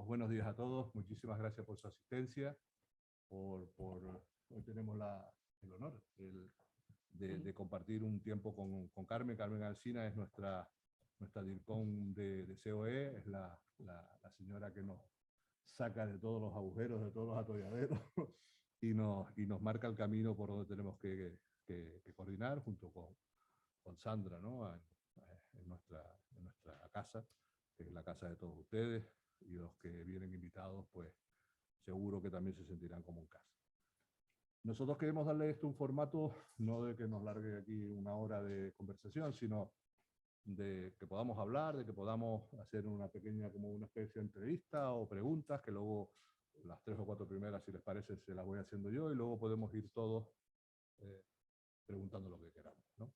buenos días a todos. Muchísimas gracias por su asistencia. Hoy tenemos el honor de compartir un tiempo con Carmen. Carmen Alsina es nuestra DIRCOM de COE, es la señora que nos saca de todos los agujeros, de todos los atolladeros y nos marca el camino por donde tenemos que coordinar junto con Sandra, ¿no? en nuestra casa, que es la casa de todos ustedes, y los que vienen invitados, pues seguro que también se sentirán como en casa. Nosotros queremos darle esto un formato, no de que nos largue aquí una hora de conversación, sino de que podamos hablar, de que podamos hacer una pequeña, como una especie de entrevista o preguntas, que luego las 3 o 4 primeras, si les parece, se las voy haciendo yo, y luego podemos ir todos preguntando lo que queramos, ¿no?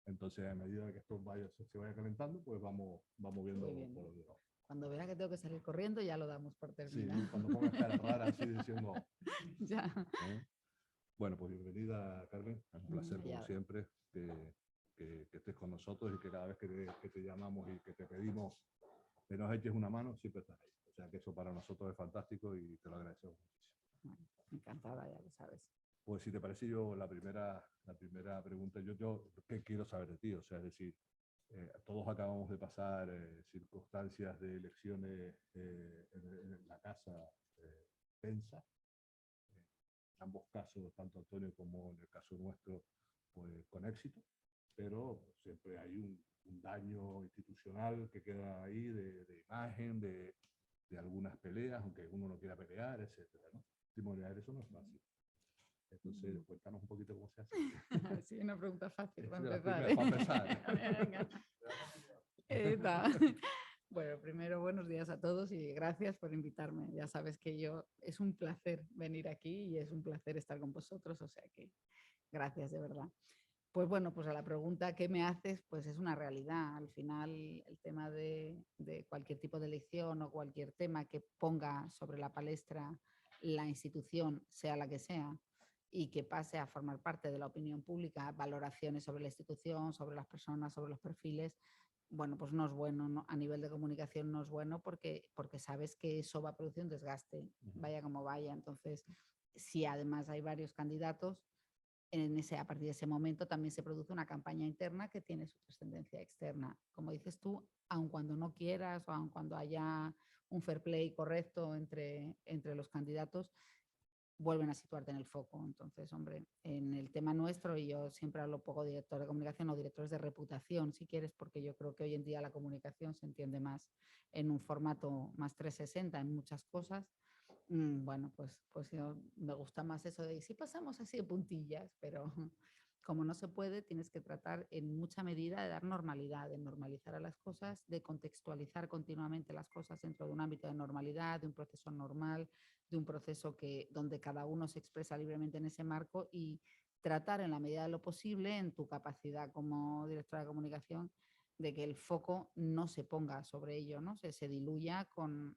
Entonces, a medida que esto se vaya calentando, pues vamos viendo por dónde vamos. Cuando vea que tengo que salir corriendo, ya lo damos por terminado. Sí, cuando pongas cara rara así diciendo... Ya. Bueno, pues bienvenida, Carmen. Es un placer, como siempre, que estés con nosotros y que cada vez que te llamamos y que te pedimos que nos eches una mano, siempre estás ahí. O sea que eso para nosotros es fantástico y te lo agradecemos muchísimo. Bueno, encantada, ya lo sabes. Pues si te parece, yo la primera pregunta, yo ¿qué quiero saber de ti? O sea, es decir, todos acabamos de pasar circunstancias de elecciones en la casa tensa. En ambos casos, tanto Antonio como en el caso nuestro, pues con éxito, pero siempre hay un daño institucional que queda ahí de imagen, de algunas peleas, aunque uno no quiera pelear, etcétera, ¿no? Testimoniar eso no es fácil. Entonces, cuéntanos un poquito cómo se hace. Sí, una pregunta fácil para empezar. Bueno, primero, buenos días a todos y gracias por invitarme. Ya sabes que es un placer venir aquí y es un placer estar con vosotros, o sea que gracias de verdad. Pues bueno, pues a la pregunta ¿qué me haces? Pues es una realidad. Al final, el tema de cualquier tipo de elección o cualquier tema que ponga sobre la palestra la institución, sea la que sea, y que pase a formar parte de la opinión pública, valoraciones sobre la institución, sobre las personas, sobre los perfiles, bueno, pues no es bueno, ¿no? A nivel de comunicación no es bueno porque sabes que eso va a producir un desgaste, vaya como vaya. Entonces, si además hay varios candidatos, a partir de ese momento también se produce una campaña interna que tiene su trascendencia externa. Como dices tú, aun cuando no quieras o aun cuando haya un fair play correcto entre los candidatos, vuelven a situarte en el foco. Entonces, hombre, en el tema nuestro, y yo siempre hablo poco de director de comunicación o directores de reputación, si quieres, porque yo creo que hoy en día la comunicación se entiende más en un formato más 360 en muchas cosas. Bueno, pues yo, me gusta más eso de si pasamos así de puntillas, pero como no se puede, tienes que tratar en mucha medida de dar normalidad, de normalizar a las cosas, de contextualizar continuamente las cosas dentro de un ámbito de normalidad, de un proceso normal, de un proceso donde cada uno se expresa libremente en ese marco y tratar en la medida de lo posible, en tu capacidad como directora de comunicación, de que el foco no se ponga sobre ello, ¿no? Se diluya con,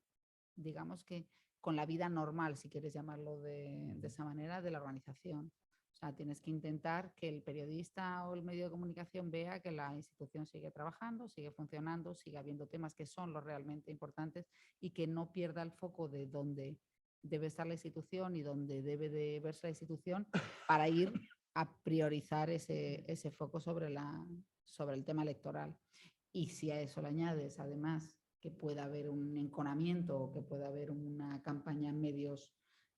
digamos que, con la vida normal, si quieres llamarlo de esa manera, de la organización. O sea, tienes que intentar que el periodista o el medio de comunicación vea que la institución sigue trabajando, sigue funcionando, sigue habiendo temas que son los realmente importantes y que no pierda el foco de dónde debe estar la institución y dónde debe de verse la institución para ir a priorizar ese foco sobre el tema electoral. Y si a eso le añades, además, que pueda haber un enconamiento o que pueda haber una campaña en medios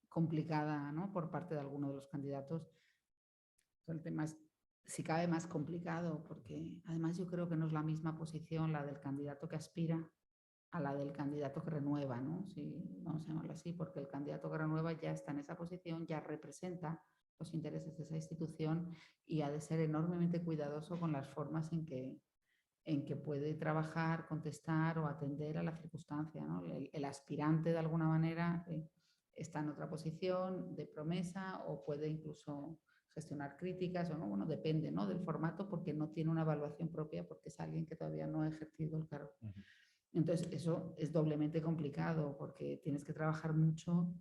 complicada, ¿no?, por parte de alguno de los candidatos, el tema es, si cabe, más complicado, porque además yo creo que no es la misma posición la del candidato que aspira a la del candidato que renueva, ¿no? Si vamos a llamarlo así, porque el candidato que renueva ya está en esa posición, ya representa los intereses de esa institución y ha de ser enormemente cuidadoso con las formas en que puede trabajar, contestar o atender a la circunstancia, ¿no? El aspirante, de alguna manera, está en otra posición de promesa o puede incluso gestionar críticas o no, bueno, depende, ¿no?, del formato, porque no tiene una evaluación propia, porque es alguien que todavía no ha ejercido el cargo. Entonces, eso es doblemente complicado porque tienes que trabajar mucho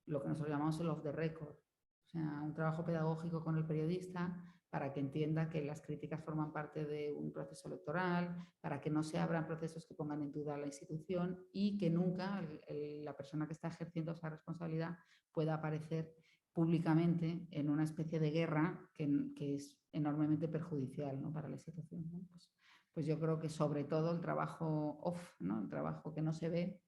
lo que nosotros llamamos el off the record. O sea, un trabajo pedagógico con el periodista para que entienda que las críticas forman parte de un proceso electoral, para que no se abran procesos que pongan en duda la institución y que nunca la persona que está ejerciendo esa responsabilidad pueda aparecer públicamente en una especie de guerra que es enormemente perjudicial, ¿no?, para la institución, ¿no? Pues yo creo que sobre todo el trabajo off, ¿no?, el trabajo que no se ve,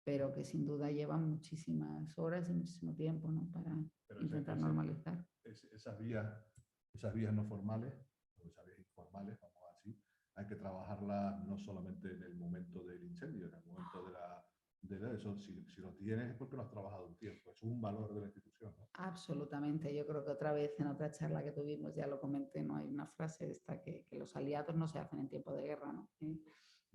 pero que sin duda lleva muchísimas horas y muchísimo tiempo, ¿no?, para intentar normalizar. Esas vías no formales, o esas vías informales, vamos a decir, hay que trabajarlas no solamente en el momento del incendio, en el momento de eso, si lo tienes es porque lo has trabajado un tiempo, es un valor de la institución, ¿no? Absolutamente, yo creo que otra vez en otra charla que tuvimos, ya lo comenté, ¿no?, hay una frase esta que los aliados no se hacen en tiempo de guerra, ¿no?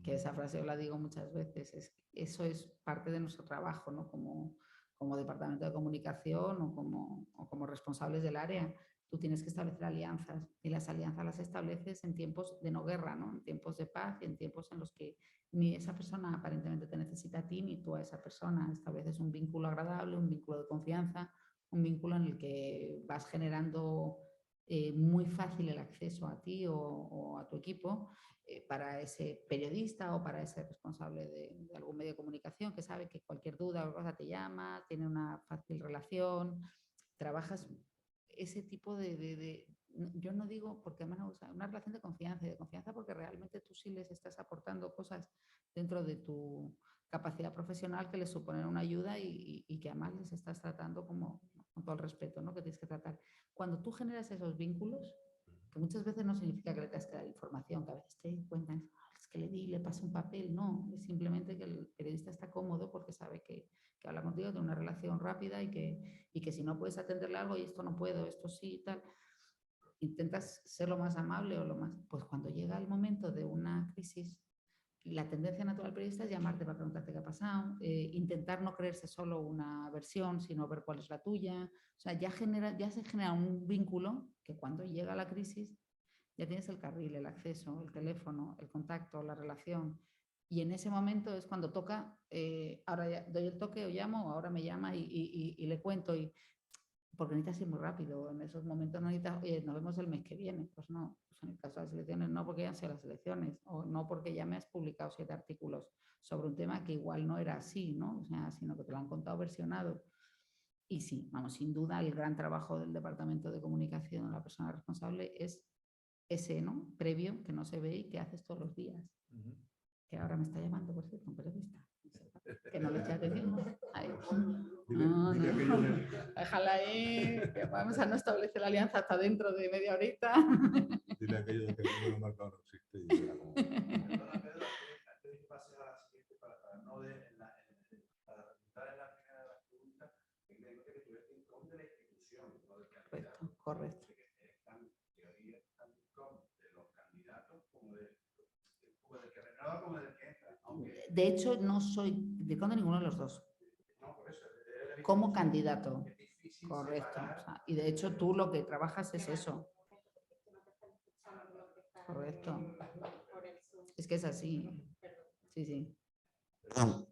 Que esa frase yo la digo muchas veces, eso es parte de nuestro trabajo, ¿no?, como departamento de comunicación o como responsables del área. Tú tienes que establecer alianzas y las alianzas las estableces en tiempos de no guerra, ¿no?, en tiempos de paz y en tiempos en los que ni esa persona aparentemente te necesita a ti ni tú a esa persona. Estableces un vínculo agradable, un vínculo de confianza, un vínculo en el que vas generando muy fácil el acceso a ti o a tu equipo para ese periodista o para ese responsable de algún medio de comunicación que sabe que cualquier duda o cosa te llama, tiene una fácil relación, trabajas ese tipo yo no digo porque además me gusta, una relación de confianza porque realmente tú sí les estás aportando cosas dentro de tu capacidad profesional que les suponen una ayuda y que además les estás tratando como con todo el respeto, ¿no?, que tienes que tratar. Cuando tú generas esos vínculos, que muchas veces no significa que le tengas que dar información, que a veces te cuentan, es que le pasé un papel, no, es simplemente que el periodista está cómodo porque sabe que habla contigo, tiene una relación rápida y que si no puedes atenderle algo y esto no puedo, esto sí y tal, intentas ser lo más amable o lo más... Pues cuando llega el momento de una crisis, la tendencia natural del periodista es llamarte para preguntarte qué ha pasado, intentar no creerse solo una versión, sino ver cuál es la tuya. O sea, ya se genera un vínculo que cuando llega la crisis ya tienes el carril, el acceso, el teléfono, el contacto, la relación. Y en ese momento es cuando toca, ahora ya doy el toque o llamo, o ahora me llama y le cuento. Porque necesitas ir muy rápido. En esos momentos no necesitas, oye, nos vemos el mes que viene. Pues no, pues en el caso de las elecciones no porque ya han sido las elecciones, o no porque ya me has publicado 7 artículos sobre un tema que igual no era así, ¿no? O sea, sino que te lo han contado versionado. Y sí, vamos, sin duda el gran trabajo del departamento de comunicación, la persona responsable, es ese, ¿no?, previo, que no se ve y que haces todos los días. Que ahora me está llamando, por cierto, un periodista. Que no le eche atención. Déjala ahí, que vamos a no establecer la alianza hasta dentro de media horita. Dile aquello de que el número marcado no existe. Y era como... Correcto. De hecho, no soy de ninguno de los dos. Como candidato. Correcto. O sea, y de hecho tú lo que trabajas es eso. Correcto. Es que es así. Sí, sí. Perdón,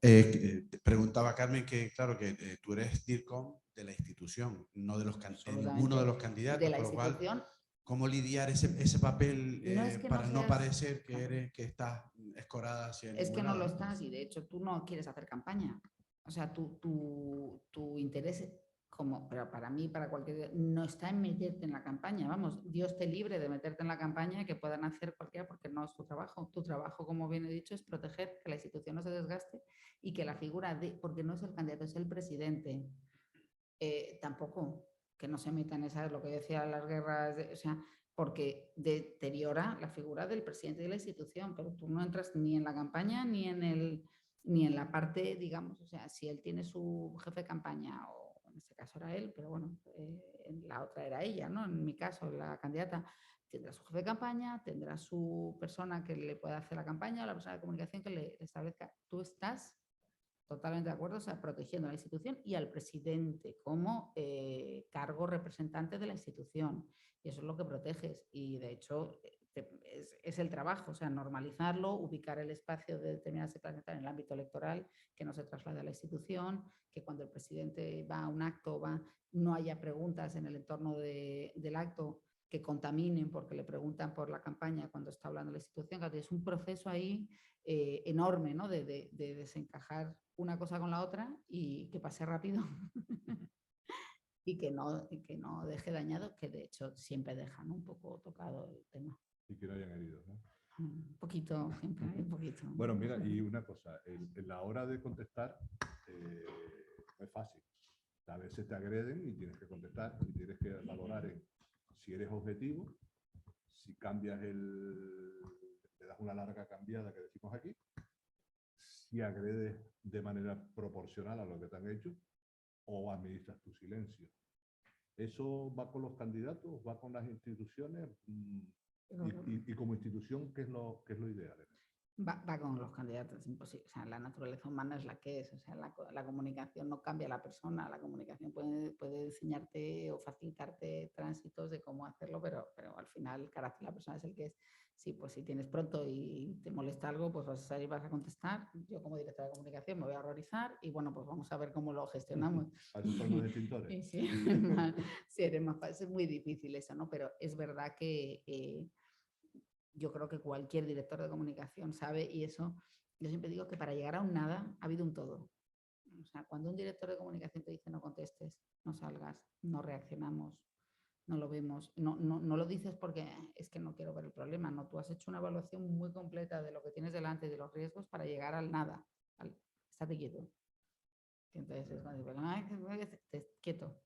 preguntaba Carmen que, claro, que tú eres DIRCOM de la institución, no de ninguno de los candidatos, de la por lo institución. cual, ¿cómo lidiar ese papel No es que para no no seas... parecer que estás escorada hacia Es que no lado, lo estás y de hecho tú no quieres hacer campaña. O sea, tu interés, pero para mí, para cualquier, no está en meterte en la campaña. Vamos, Dios te libre de meterte en la campaña que puedan hacer cualquiera porque no es tu trabajo. Tu trabajo, como bien he dicho, es proteger que la institución no se desgaste y que la figura porque no es el candidato, es el presidente. Tampoco, que no se meta en esa, lo que decía, las guerras, o sea, porque deteriora la figura del presidente de la institución, pero tú no entras ni en la campaña ni en la parte, digamos, o sea, si él tiene su jefe de campaña, o en este caso era él, pero bueno, en la otra era ella, ¿no? En mi caso, la candidata tendrá su jefe de campaña, tendrá su persona que le pueda hacer la campaña, o la persona de comunicación que le establezca. Tú estás totalmente de acuerdo, o sea, protegiendo a la institución y al presidente como cargo representante de la institución. Y eso es lo que proteges. Y de hecho es el trabajo, o sea, normalizarlo, ubicar el espacio de determinadas planetas en el ámbito electoral, que no se traslade a la institución, que cuando el presidente va a un acto no haya preguntas en el entorno del acto que contaminen porque le preguntan por la campaña cuando está hablando la institución. Claro, es un proceso ahí enorme, ¿no? de desencajar una cosa con la otra y que pase rápido y que no deje dañado, que de hecho siempre dejan un poco tocado el tema. Y que no hayan heridos, ¿no? Un poquito, siempre hay un poquito. Bueno, mira, y una cosa, en la hora de contestar no es fácil. A veces te agreden y tienes que contestar y tienes que valorar si eres objetivo, si cambias le das una larga cambiada que decimos aquí, si agredes de manera proporcional a lo que te han hecho o administras tu silencio. ¿Eso va con los candidatos, va con las instituciones? Y como institución, ¿qué es lo ideal? Va con los candidatos, es imposible. O sea, la naturaleza humana es la que es. O sea, la comunicación no cambia a la persona. La comunicación puede enseñarte o facilitarte tránsitos de cómo hacerlo, pero al final el carácter de la persona es el que es. Sí, pues si tienes pronto y te molesta algo, pues vas a salir, vas a contestar. Yo como directora de comunicación me voy a horrorizar y bueno, pues vamos a ver cómo lo gestionamos. A esos son los extintores. Y sí, eres más fácil, es muy difícil eso, ¿no? Pero es verdad que yo creo que cualquier director de comunicación sabe, y eso, yo siempre digo que para llegar a un nada ha habido un todo. O sea, cuando un director de comunicación te dice no contestes, no salgas, no reaccionamos, no lo vemos, no lo dices porque es que no quiero ver el problema, no, tú has hecho una evaluación muy completa de lo que tienes delante y de los riesgos para llegar al nada, estate quieto. Y entonces es cuando dices, quieto.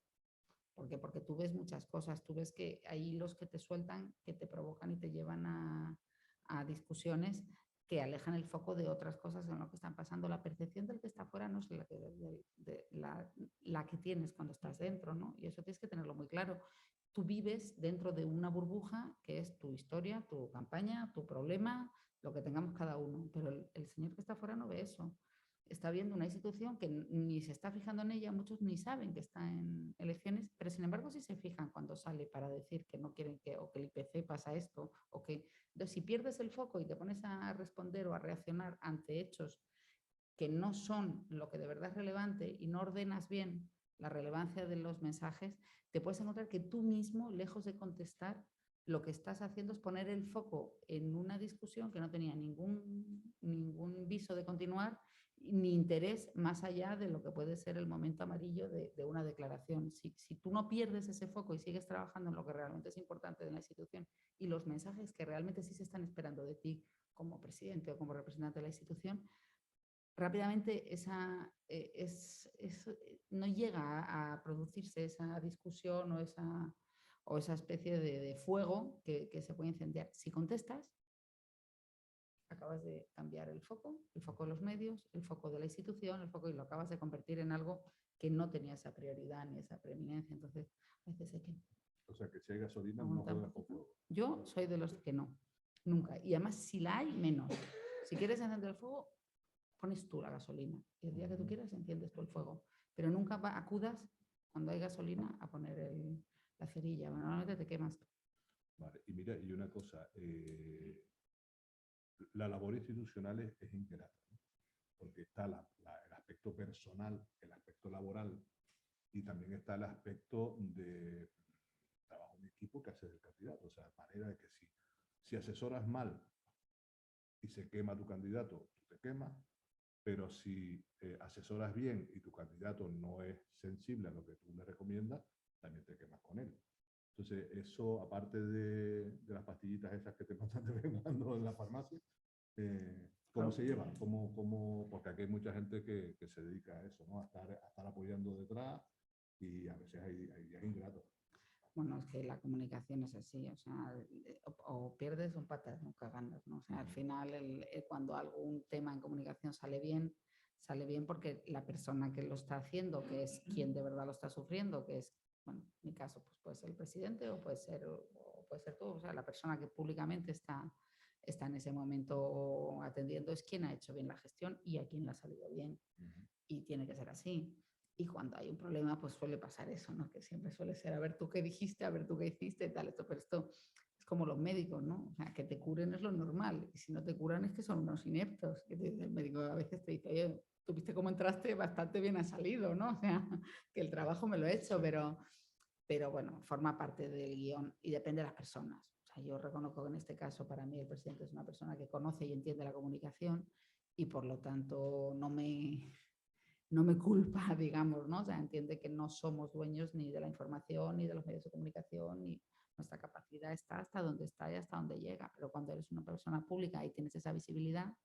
¿Por qué? Porque tú ves muchas cosas, tú ves que hay hilos que te sueltan, que te provocan y te llevan a discusiones que alejan el foco de otras cosas en lo que están pasando. La percepción del que está afuera no es la que tienes cuando estás dentro, ¿no? Y eso tienes que tenerlo muy claro. Tú vives dentro de una burbuja que es tu historia, tu campaña, tu problema, lo que tengamos cada uno, pero el señor que está afuera no ve eso. Está viendo una institución que ni se está fijando en ella, muchos ni saben que está en elecciones, pero sin embargo sí se fijan cuando sale para decir que no quieren que, o que el IPC pasa esto, o que... Entonces, si pierdes el foco y te pones a responder o a reaccionar ante hechos que no son lo que de verdad es relevante y no ordenas bien la relevancia de los mensajes, te puedes encontrar que tú mismo, lejos de contestar, lo que estás haciendo es poner el foco en una discusión que no tenía ningún viso de continuar ni interés más allá de lo que puede ser el momento amarillo de una declaración. Si tú no pierdes ese foco y sigues trabajando en lo que realmente es importante de la institución y los mensajes que realmente sí se están esperando de ti como presidente o como representante de la institución, rápidamente no llega a producirse esa discusión o esa especie de fuego que se puede incendiar. Si contestas, acabas de cambiar el foco de los medios, el foco de la institución, el foco, y lo acabas de convertir en algo que no tenía esa prioridad ni esa preeminencia. Entonces, a veces hay que... O sea, que si hay gasolina, no juegas con fuego. Yo soy de los que no, nunca. Y además, si la hay, menos. Si quieres encender el fuego, pones tú la gasolina. Y el día que tú quieras, enciendes tú el fuego. Pero nunca acudas cuando hay gasolina a poner la cerilla. Bueno, normalmente te quemas. Vale, y mira, y una cosa, la labor institucional es ingrata, ¿no? Porque está el aspecto personal, el aspecto laboral, y también está el aspecto de trabajo en equipo que haces del candidato. O sea, de manera de que si asesoras mal y se quema tu candidato, tú te quemas, pero si asesoras bien y tu candidato no es sensible a lo que tú le recomiendas, también te quemas con él. Entonces, eso, aparte de las pastillitas esas que te mandan de vez en cuando en la farmacia, ¿cómo se lleva? Porque aquí hay mucha gente que se dedica a eso, ¿no? A estar apoyando detrás, y a veces hay días ingratos. Bueno, es que la comunicación es así, o sea, o pierdes o empatas, nunca ganas, ¿no? O sea, al final, cuando algún tema en comunicación sale bien porque la persona que lo está haciendo, que es quien de verdad lo está sufriendo, que es, bueno, en mi caso, pues puede ser el presidente o puede ser tú, o sea, la persona que públicamente está en ese momento atendiendo es quien ha hecho bien la gestión y a quien le ha salido bien. Y tiene que ser así. Y cuando hay un problema, pues suele pasar eso, ¿no? Que siempre suele ser, a ver tú qué dijiste, a ver tú qué hiciste, tal, esto, pero esto es como los médicos, ¿no? O sea, que te curen es lo normal, y si no te curan es que son unos ineptos. El médico a veces te dice, oye, tú viste cómo entraste, bastante bien has salido, ¿no? O sea, que el trabajo me lo he hecho, pero pero bueno, forma parte del guión y depende de las personas. O sea, yo reconozco que en este caso para mí el presidente es una persona que conoce y entiende la comunicación y por lo tanto no me culpa, digamos, ¿no? O sea, entiende que no somos dueños ni de la información, ni de los medios de comunicación, ni nuestra capacidad está hasta donde está y hasta donde llega. Pero cuando eres una persona pública y tienes esa visibilidad,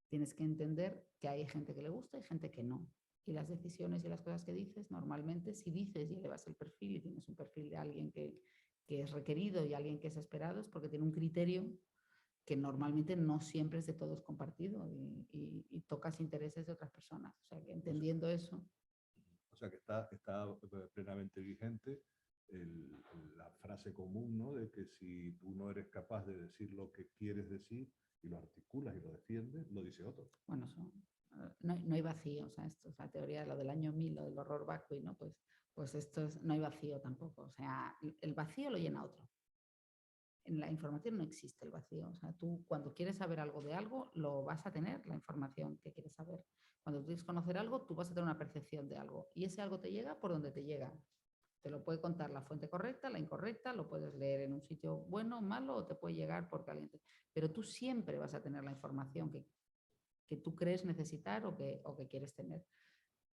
tienes que entender que hay gente que le gusta y gente que no. Y las decisiones y las cosas que dices, normalmente si dices y elevas el perfil y tienes un perfil de alguien que es requerido y alguien que es esperado, es porque tiene un criterio que normalmente no siempre es de todos compartido y tocas intereses de otras personas. O sea, que entendiendo eso. O sea que está plenamente vigente la frase común, ¿no? De que si tú no eres capaz de decir lo que quieres decir y lo articulas y lo defiendes, lo dice otro. Bueno, no hay vacío. O sea, esto es la teoría de lo del año 1000, lo del horror vacui, ¿no? Pues esto no hay vacío tampoco. O sea, el vacío lo llena otro. En la información no existe el vacío. O sea, tú cuando quieres saber algo de algo, lo vas a tener, la información que quieres saber. Cuando tú quieres conocer algo, tú vas a tener una percepción de algo. Y ese algo te llega por donde te llega. Te lo puede contar la fuente correcta, la incorrecta, lo puedes leer en un sitio bueno, malo, o te puede llegar por caliente. Pero tú siempre vas a tener la información que tú crees necesitar o que quieres tener.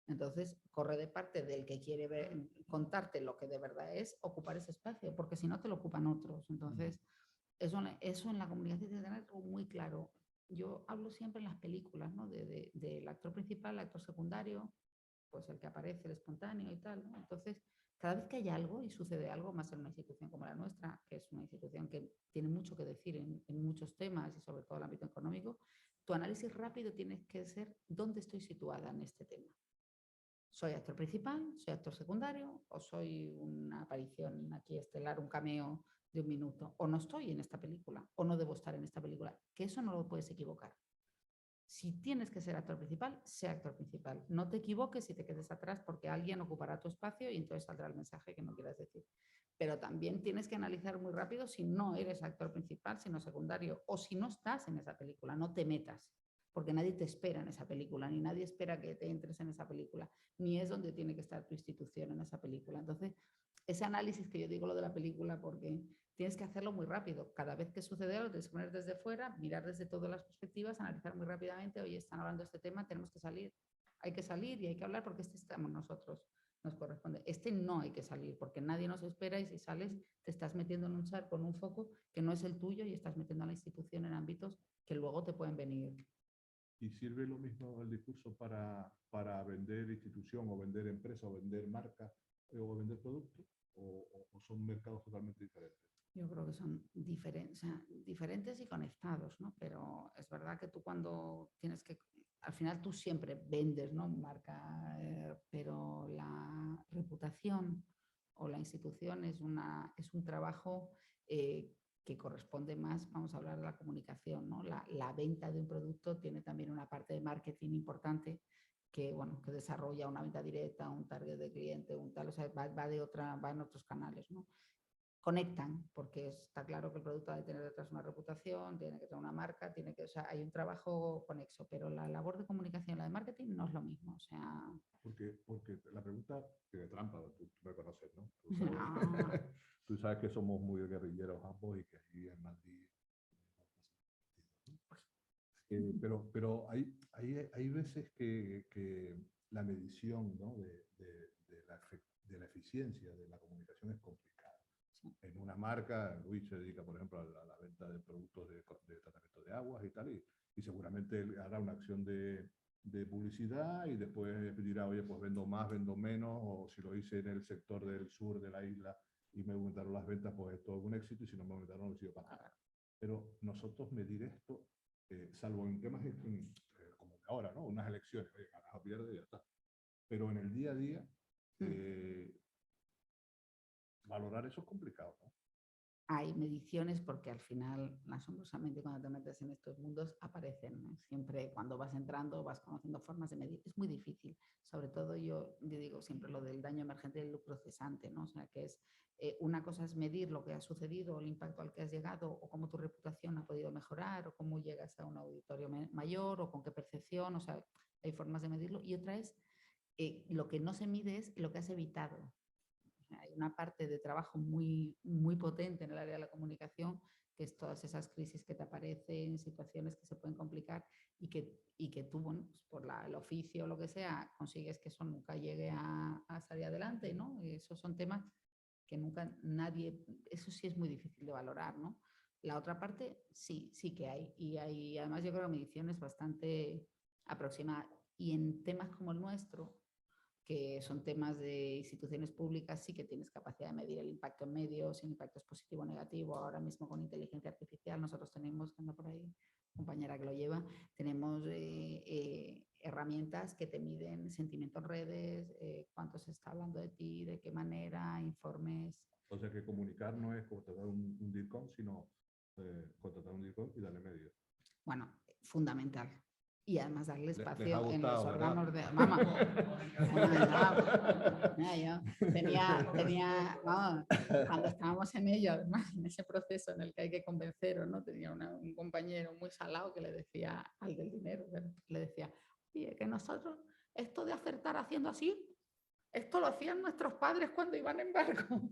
Entonces, corre de parte del que quiere contarte lo que de verdad es, ocupar ese espacio, porque si no te lo ocupan otros. Entonces, eso en la comunicación tiene que tener algo muy claro. Yo hablo siempre en las películas, ¿no? Del actor principal, el actor secundario, pues el que aparece, el espontáneo y tal, ¿no? Entonces, cada vez que hay algo y sucede algo, más en una institución como la nuestra, que es una institución que tiene mucho que decir en muchos temas y sobre todo el ámbito económico, tu análisis rápido tiene que ser dónde estoy situada en este tema. ¿Soy actor principal? ¿Soy actor secundario? ¿O soy una aparición aquí estelar, un cameo de un minuto? ¿O no estoy en esta película? ¿O no debo estar en esta película? Que eso no lo puedes equivocar. Si tienes que ser actor principal, sé actor principal. No te equivoques y te quedes atrás porque alguien ocupará tu espacio y entonces saldrá el mensaje que no quieras decir. Pero también tienes que analizar muy rápido si no eres actor principal, sino secundario, o si no estás en esa película, no te metas, porque nadie te espera en esa película, ni nadie espera que te entres en esa película, ni es donde tiene que estar tu institución en esa película. Entonces, ese análisis que yo digo lo de la película, porque tienes que hacerlo muy rápido. Cada vez que sucede algo, tienes que poner desde fuera, mirar desde todas las perspectivas, analizar muy rápidamente, oye, están hablando de este tema, tenemos que salir, hay que salir y hay que hablar porque este estamos nosotros, nos corresponde. Este no hay que salir porque nadie nos espera y si sales te estás metiendo en un charco con un foco que no es el tuyo y estás metiendo a la institución en ámbitos que luego te pueden venir. ¿Y sirve lo mismo el discurso para vender institución o vender empresa o vender marca o vender producto? ¿O son mercados totalmente diferentes? Yo creo que son diferentes y conectados, ¿no? Pero es verdad que tú cuando tienes que, al final tú siempre vendes, ¿no? Marca, pero la reputación o la institución es un trabajo que corresponde más, vamos a hablar de la comunicación, ¿no? La venta de un producto tiene también una parte de marketing importante que, bueno, que desarrolla una venta directa, un target de cliente, un tal, o sea, va en otros canales, ¿no? Conectan, porque está claro que el producto ha de tener detrás una reputación, tiene que tener una marca, o sea, hay un trabajo conexo, pero la labor de comunicación, la de marketing, no es lo mismo. O sea... Porque la pregunta tiene trampa, tú me conoces, ¿no? No. Tú sabes que somos muy guerrilleros ambos y que aquí en Madrid... pero hay veces que la medición, ¿no? de la eficiencia de la comunicación es complicada. En una marca, Luis se dedica, por ejemplo, a la venta de productos de tratamiento de aguas y tal, y seguramente él hará una acción de publicidad y después dirá, oye, pues vendo más, vendo menos, o si lo hice en el sector del sur de la isla y me aumentaron las ventas, pues es todo un éxito, y si no me aumentaron, no sirve para nada. Pero nosotros medir esto, salvo en temas como ahora, ¿no? Unas elecciones, oye, ganas o pierdes y ya está. Pero en el día a día, valorar eso es complicado, ¿no? Hay mediciones porque al final, asombrosamente, cuando te metes en estos mundos, aparecen, ¿no? Siempre cuando vas entrando vas conociendo formas de medir. Es muy difícil. Sobre todo yo digo siempre lo del daño emergente y el lucro cesante, ¿no? O sea, que es una cosa es medir lo que ha sucedido, el impacto al que has llegado, o cómo tu reputación ha podido mejorar, o cómo llegas a un auditorio mayor, o con qué percepción. O sea, hay formas de medirlo. Y otra es lo que no se mide es lo que has evitado. hay una parte de trabajo muy, muy potente en el área de la comunicación, que es todas esas crisis que te aparecen, situaciones que se pueden complicar y que tú, bueno, pues por el oficio o lo que sea, consigues que eso nunca llegue a salir adelante, ¿no? Y esos son temas que nunca nadie, eso sí es muy difícil de valorar, ¿no? La otra parte sí que hay. Y hay, además yo creo que la medición es bastante aproximada. Y en temas como el nuestro, que son temas de instituciones públicas, sí que tienes capacidad de medir el impacto en medios, si el impacto es positivo o negativo. Ahora mismo con inteligencia artificial nosotros tenemos, que anda por ahí, compañera que lo lleva, tenemos herramientas que te miden sentimiento en redes, cuánto se está hablando de ti, de qué manera, informes. O sea que comunicar no es contratar un DIRCOM, sino contratar un DIRCOM y darle medios. Bueno, fundamental. Y además darle espacio les ha gustado, en los órganos ¿verdad? de... Vamos, yo tenía, vamos, cuando estábamos en ello, además, en ese proceso en el que hay que convencer, ¿no? Tenía un compañero muy salado que le decía al del dinero, le decía, oye, que nosotros, esto de acertar haciendo así, esto lo hacían nuestros padres cuando iban en barco,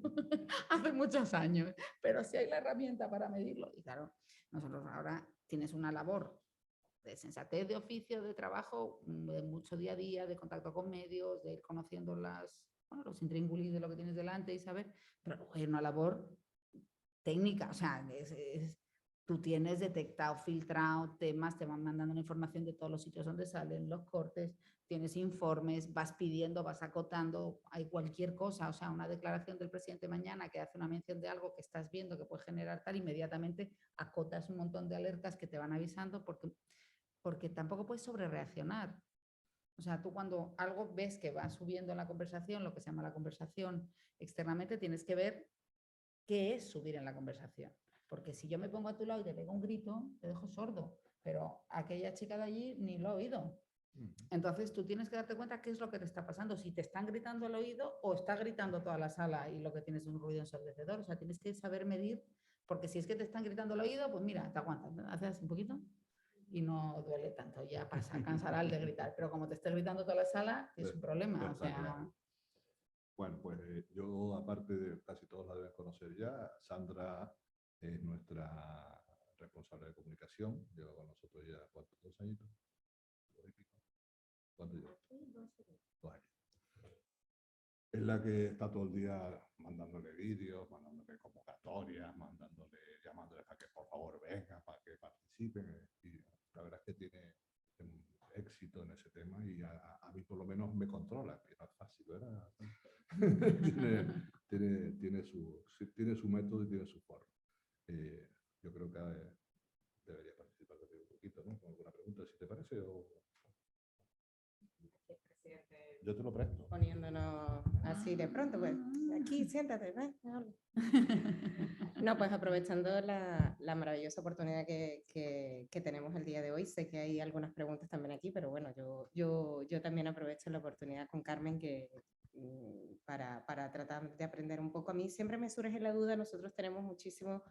hace muchos años, pero si hay la herramienta para medirlo. Y claro, nosotros ahora tienes una labor de sensatez de oficio, de trabajo, de mucho día a día, de contacto con medios, de ir conociendo los intríngulis de lo que tienes delante y saber, pero luego hay una labor técnica, o sea, tú tienes detectado, filtrado temas, te van mandando una información de todos los sitios donde salen los cortes, tienes informes, vas pidiendo, vas acotando, hay cualquier cosa, o sea, una declaración del presidente mañana que hace una mención de algo que estás viendo que puede generar tal, inmediatamente acotas un montón de alertas que te van avisando porque tampoco puedes sobrereaccionar. O sea, tú cuando algo ves que va subiendo en la conversación, lo que se llama la conversación externamente, tienes que ver qué es subir en la conversación. Porque si yo me pongo a tu lado y te pego un grito, te dejo sordo, pero aquella chica de allí ni lo ha oído. Entonces tú tienes que darte cuenta qué es lo que te está pasando, si te están gritando al oído o está gritando toda la sala y lo que tienes es un ruido ensordecedor. O sea, tienes que saber medir, porque si es que te están gritando al oído, pues mira, te aguantas, haces un poquito y no duele tanto, ya pasa, cansará el de gritar, pero como te esté gritando toda la sala, es un problema, o sea... Claro. Bueno, pues yo, aparte de casi todos la deben conocer ya, Sandra es nuestra responsable de comunicación, lleva con nosotros ya, ¿cuántos? 2 añitos. ¿Cuánto lleva? 2 años. Es la que está todo el día mandándole vídeos, mandándole convocatorias, llamándole para que por favor vengan, para que participen. Y la verdad es que tiene un éxito en ese tema y a mí por lo menos me controla, que no es fácil, ¿verdad? tiene su método y tiene su forma. Yo creo que debería participar un poquito, ¿no? Con alguna pregunta, si te parece, o... Yo te lo presto. Poniéndonos así de pronto, pues aquí siéntate, ¿ves? No, pues aprovechando la maravillosa oportunidad que tenemos el día de hoy, sé que hay algunas preguntas también aquí, pero bueno, yo también aprovecho la oportunidad con Carmen para tratar de aprender un poco. A mí siempre me surge la duda, nosotros tenemos muchísimos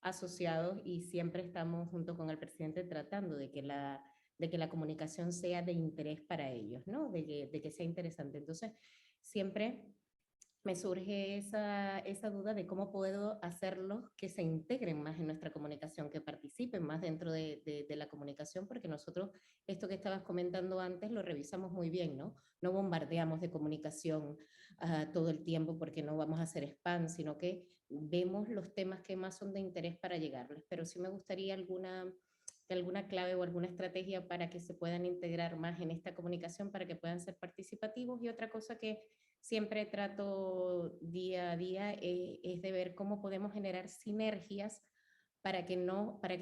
asociados y siempre estamos junto con el presidente tratando de que la comunicación sea de interés para ellos, ¿no? De que sea interesante. Entonces, siempre me surge esa duda de cómo puedo hacerlos que se integren más en nuestra comunicación, que participen más dentro de la comunicación, porque nosotros, esto que estabas comentando antes, lo revisamos muy bien, ¿no? No bombardeamos de comunicación todo el tiempo porque no vamos a hacer spam, sino que vemos los temas que más son de interés para llegarles. Pero sí me gustaría alguna clave o alguna estrategia para que se puedan integrar más en esta comunicación, para que puedan ser participativos. Y otra cosa que siempre trato día a día es de ver cómo podemos generar sinergias para que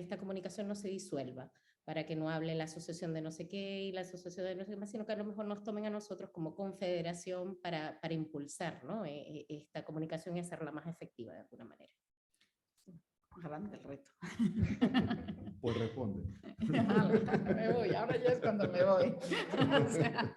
esta comunicación no se disuelva, para que no hable la asociación de no sé qué y la asociación de no sé qué más, sino que a lo mejor nos tomen a nosotros como confederación para impulsar, ¿no? Esta comunicación y hacerla más efectiva de alguna manera. Grande el reto. Pues responde. Me voy, ahora ya es cuando me voy. O sea,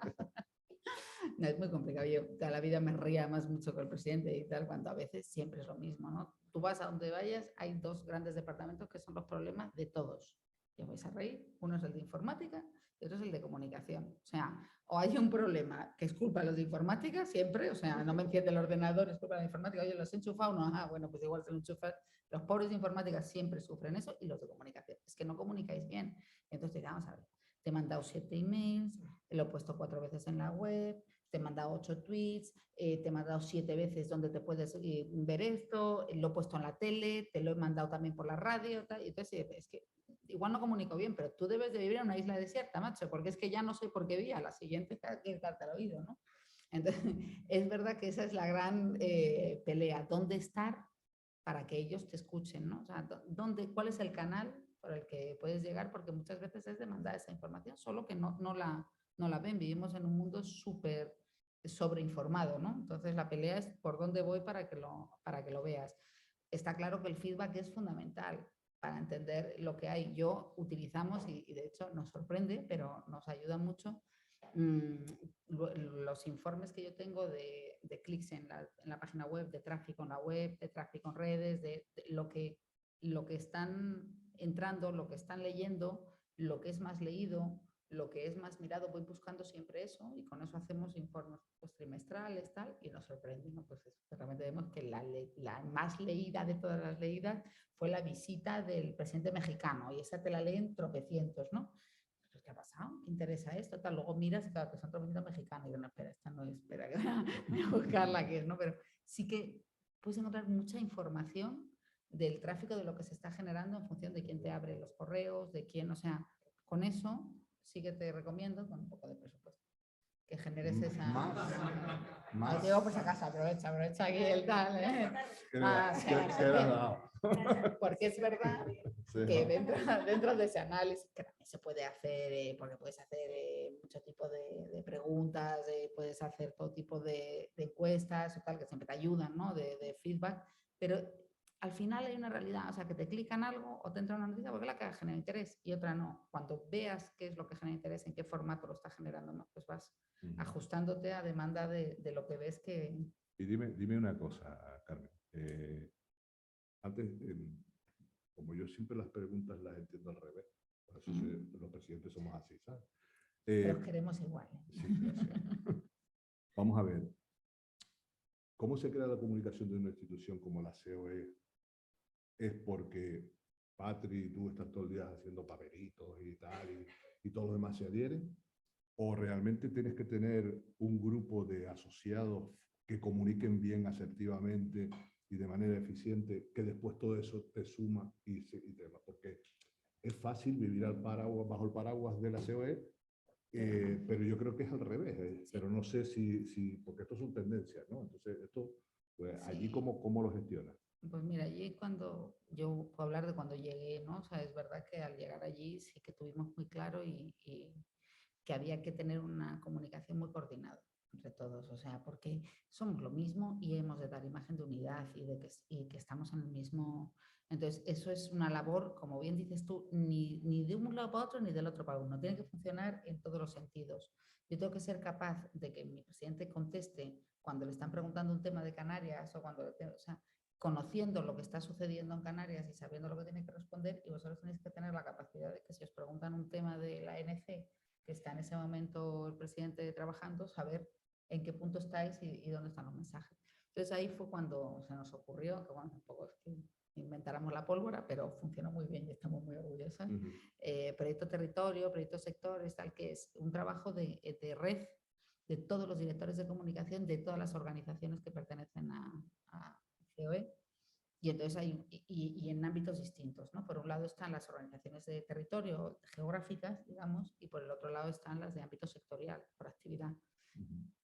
no, es muy complicado. Yo toda la vida me ría más mucho con el presidente y tal, cuando a veces siempre es lo mismo, ¿no? Tú vas a donde vayas, hay 2 grandes departamentos que son los problemas de todos. y os vais a reír. Uno es el de informática y otro es el de comunicación. O sea, o hay un problema que es culpa de los de informática siempre, o sea, no me enciende el ordenador, es culpa de la informática, oye, ¿los he enchufado? No, bueno, pues igual se lo enchufas. Los pobres de informática siempre sufren eso y los de comunicación. Es que no comunicáis bien. Entonces, vamos a ver, te he mandado 7 emails, lo he puesto 4 veces en la web, te he mandado 8 tweets, te he mandado 7 veces donde te puedes ver esto, lo he puesto en la tele, te lo he mandado también por la radio, tal. Y entonces es que igual no comunico bien, pero tú debes de vivir en una isla desierta, macho, porque es que ya no sé por qué vía, la siguiente que darte al oído, ¿no? Entonces, es verdad que esa es la gran pelea, ¿dónde estar para que ellos te escuchen, ¿no? O sea, ¿cuál es el canal por el que puedes llegar? Porque muchas veces es demandar esa información, solo que no la ven. Vivimos en un mundo súper sobreinformado, ¿no? Entonces la pelea es por dónde voy para que lo veas. Está claro que el feedback es fundamental para entender lo que hay. Utilizamos, y de hecho nos sorprende, pero nos ayuda mucho, los informes que yo tengo de clics en la página web, de tráfico en la web, de tráfico en redes, de lo que están entrando, lo que están leyendo, lo que es más leído, lo que es más mirado, voy buscando siempre eso y con eso hacemos informes pues, trimestrales, tal, y nos sorprende, ¿no? Pues realmente vemos que la más leída de todas las leídas fue la visita del presidente mexicano y esa te la leen tropecientos, ¿no? Pues, ¿qué ha pasado? ¿Qué interesa esto? Tal. Luego miras y claro, que son tropecientos mexicanos y digo, no, espera, esta no es, espera, voy a buscarla que es, ¿no? Pero sí que puedes encontrar mucha información del tráfico, de lo que se está generando en función de quién te abre los correos, de quién, o sea, con eso sí que te recomiendo, con un poco de presupuesto, que generes esa... Más. Digo, pues acaso, aprovecha aquí el tal, ¿eh? Porque es verdad que dentro de ese análisis, que también se puede hacer, porque puedes hacer mucho tipo de preguntas, puedes hacer todo tipo de encuestas o tal, que siempre te ayudan, ¿no? De feedback, pero al final hay una realidad, o sea, que te clican algo o te entra una noticia porque es la que genera interés y otra no. Cuando veas qué es lo que genera interés, en qué formato lo está generando, ¿no? Pues vas ajustándote a demanda de lo que ves que... Y dime una cosa, Carmen. Antes, como yo siempre las preguntas las entiendo al revés, por eso los presidentes somos así, ¿sabes? Pero os queremos igual. Sí, gracias. Vamos a ver. ¿Cómo se crea la comunicación de una institución como la COE? ¿Es porque Patri y tú estás todo el día haciendo papelitos y tal, y todos los demás se adhieren? ¿O realmente tienes que tener un grupo de asociados que comuniquen bien, asertivamente y de manera eficiente, que después todo eso te suma y te va? Porque es fácil vivir bajo el paraguas de la COE, pero yo creo que es al revés, pero no sé porque esto son tendencias, ¿no? Entonces, esto, pues, allí ¿cómo lo gestionas? Pues mira, allí cuando yo puedo hablar de cuando llegué, ¿no? O sea, es verdad que al llegar allí sí que tuvimos muy claro y que había que tener una comunicación muy coordinada entre todos, o sea, porque somos lo mismo y hemos de dar imagen de unidad y que estamos en el mismo... Entonces, eso es una labor, como bien dices tú, ni de un lado para otro ni del otro para uno, tiene que funcionar en todos los sentidos. Yo tengo que ser capaz de que mi presidente conteste cuando le están preguntando un tema de Canarias o cuando, o sea, conociendo lo que está sucediendo en Canarias y sabiendo lo que tiene que responder, y vosotros tenéis que tener la capacidad de que si os preguntan un tema de la ANC, que está en ese momento el presidente trabajando, saber en qué punto estáis y dónde están los mensajes. Entonces ahí fue cuando se nos ocurrió, que bueno, tampoco es que inventáramos la pólvora, pero funcionó muy bien y estamos muy orgullosos. Proyecto territorio, proyecto sectores, tal, que es un trabajo de red de todos los directores de comunicación de todas las organizaciones que pertenecen a COE. Y entonces y en ámbitos distintos, ¿no? Por un lado están las organizaciones de territorio geográficas, digamos, y por el otro lado están las de ámbito sectorial, por actividad,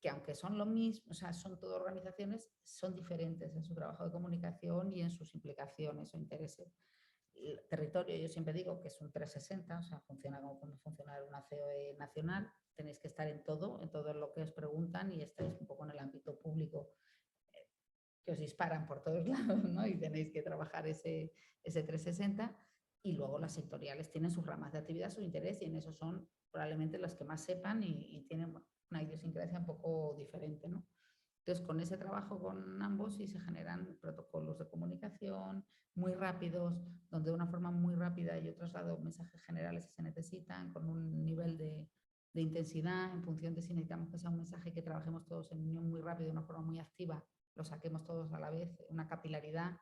que aunque son lo mismo, o sea, son todas organizaciones, son diferentes en su trabajo de comunicación y en sus implicaciones o intereses. El territorio, yo siempre digo que es un 360, o sea, funciona como puede funcionar una COE nacional, tenéis que estar en todo lo que os preguntan y estáis un poco en el ámbito público, que os disparan por todos lados, ¿no? Y tenéis que trabajar ese 360. Y luego las sectoriales tienen sus ramas de actividad, su interés, y en eso son probablemente los que más sepan y tienen una idiosincrasia un poco diferente, ¿no? Entonces, con ese trabajo con ambos sí se generan protocolos de comunicación muy rápidos, donde de una forma muy rápida yo traslado mensajes generales que se necesitan, con un nivel de intensidad en función de si necesitamos que sea un mensaje que trabajemos todos en unión muy rápido, de una forma muy activa, lo saquemos todos a la vez, una capilaridad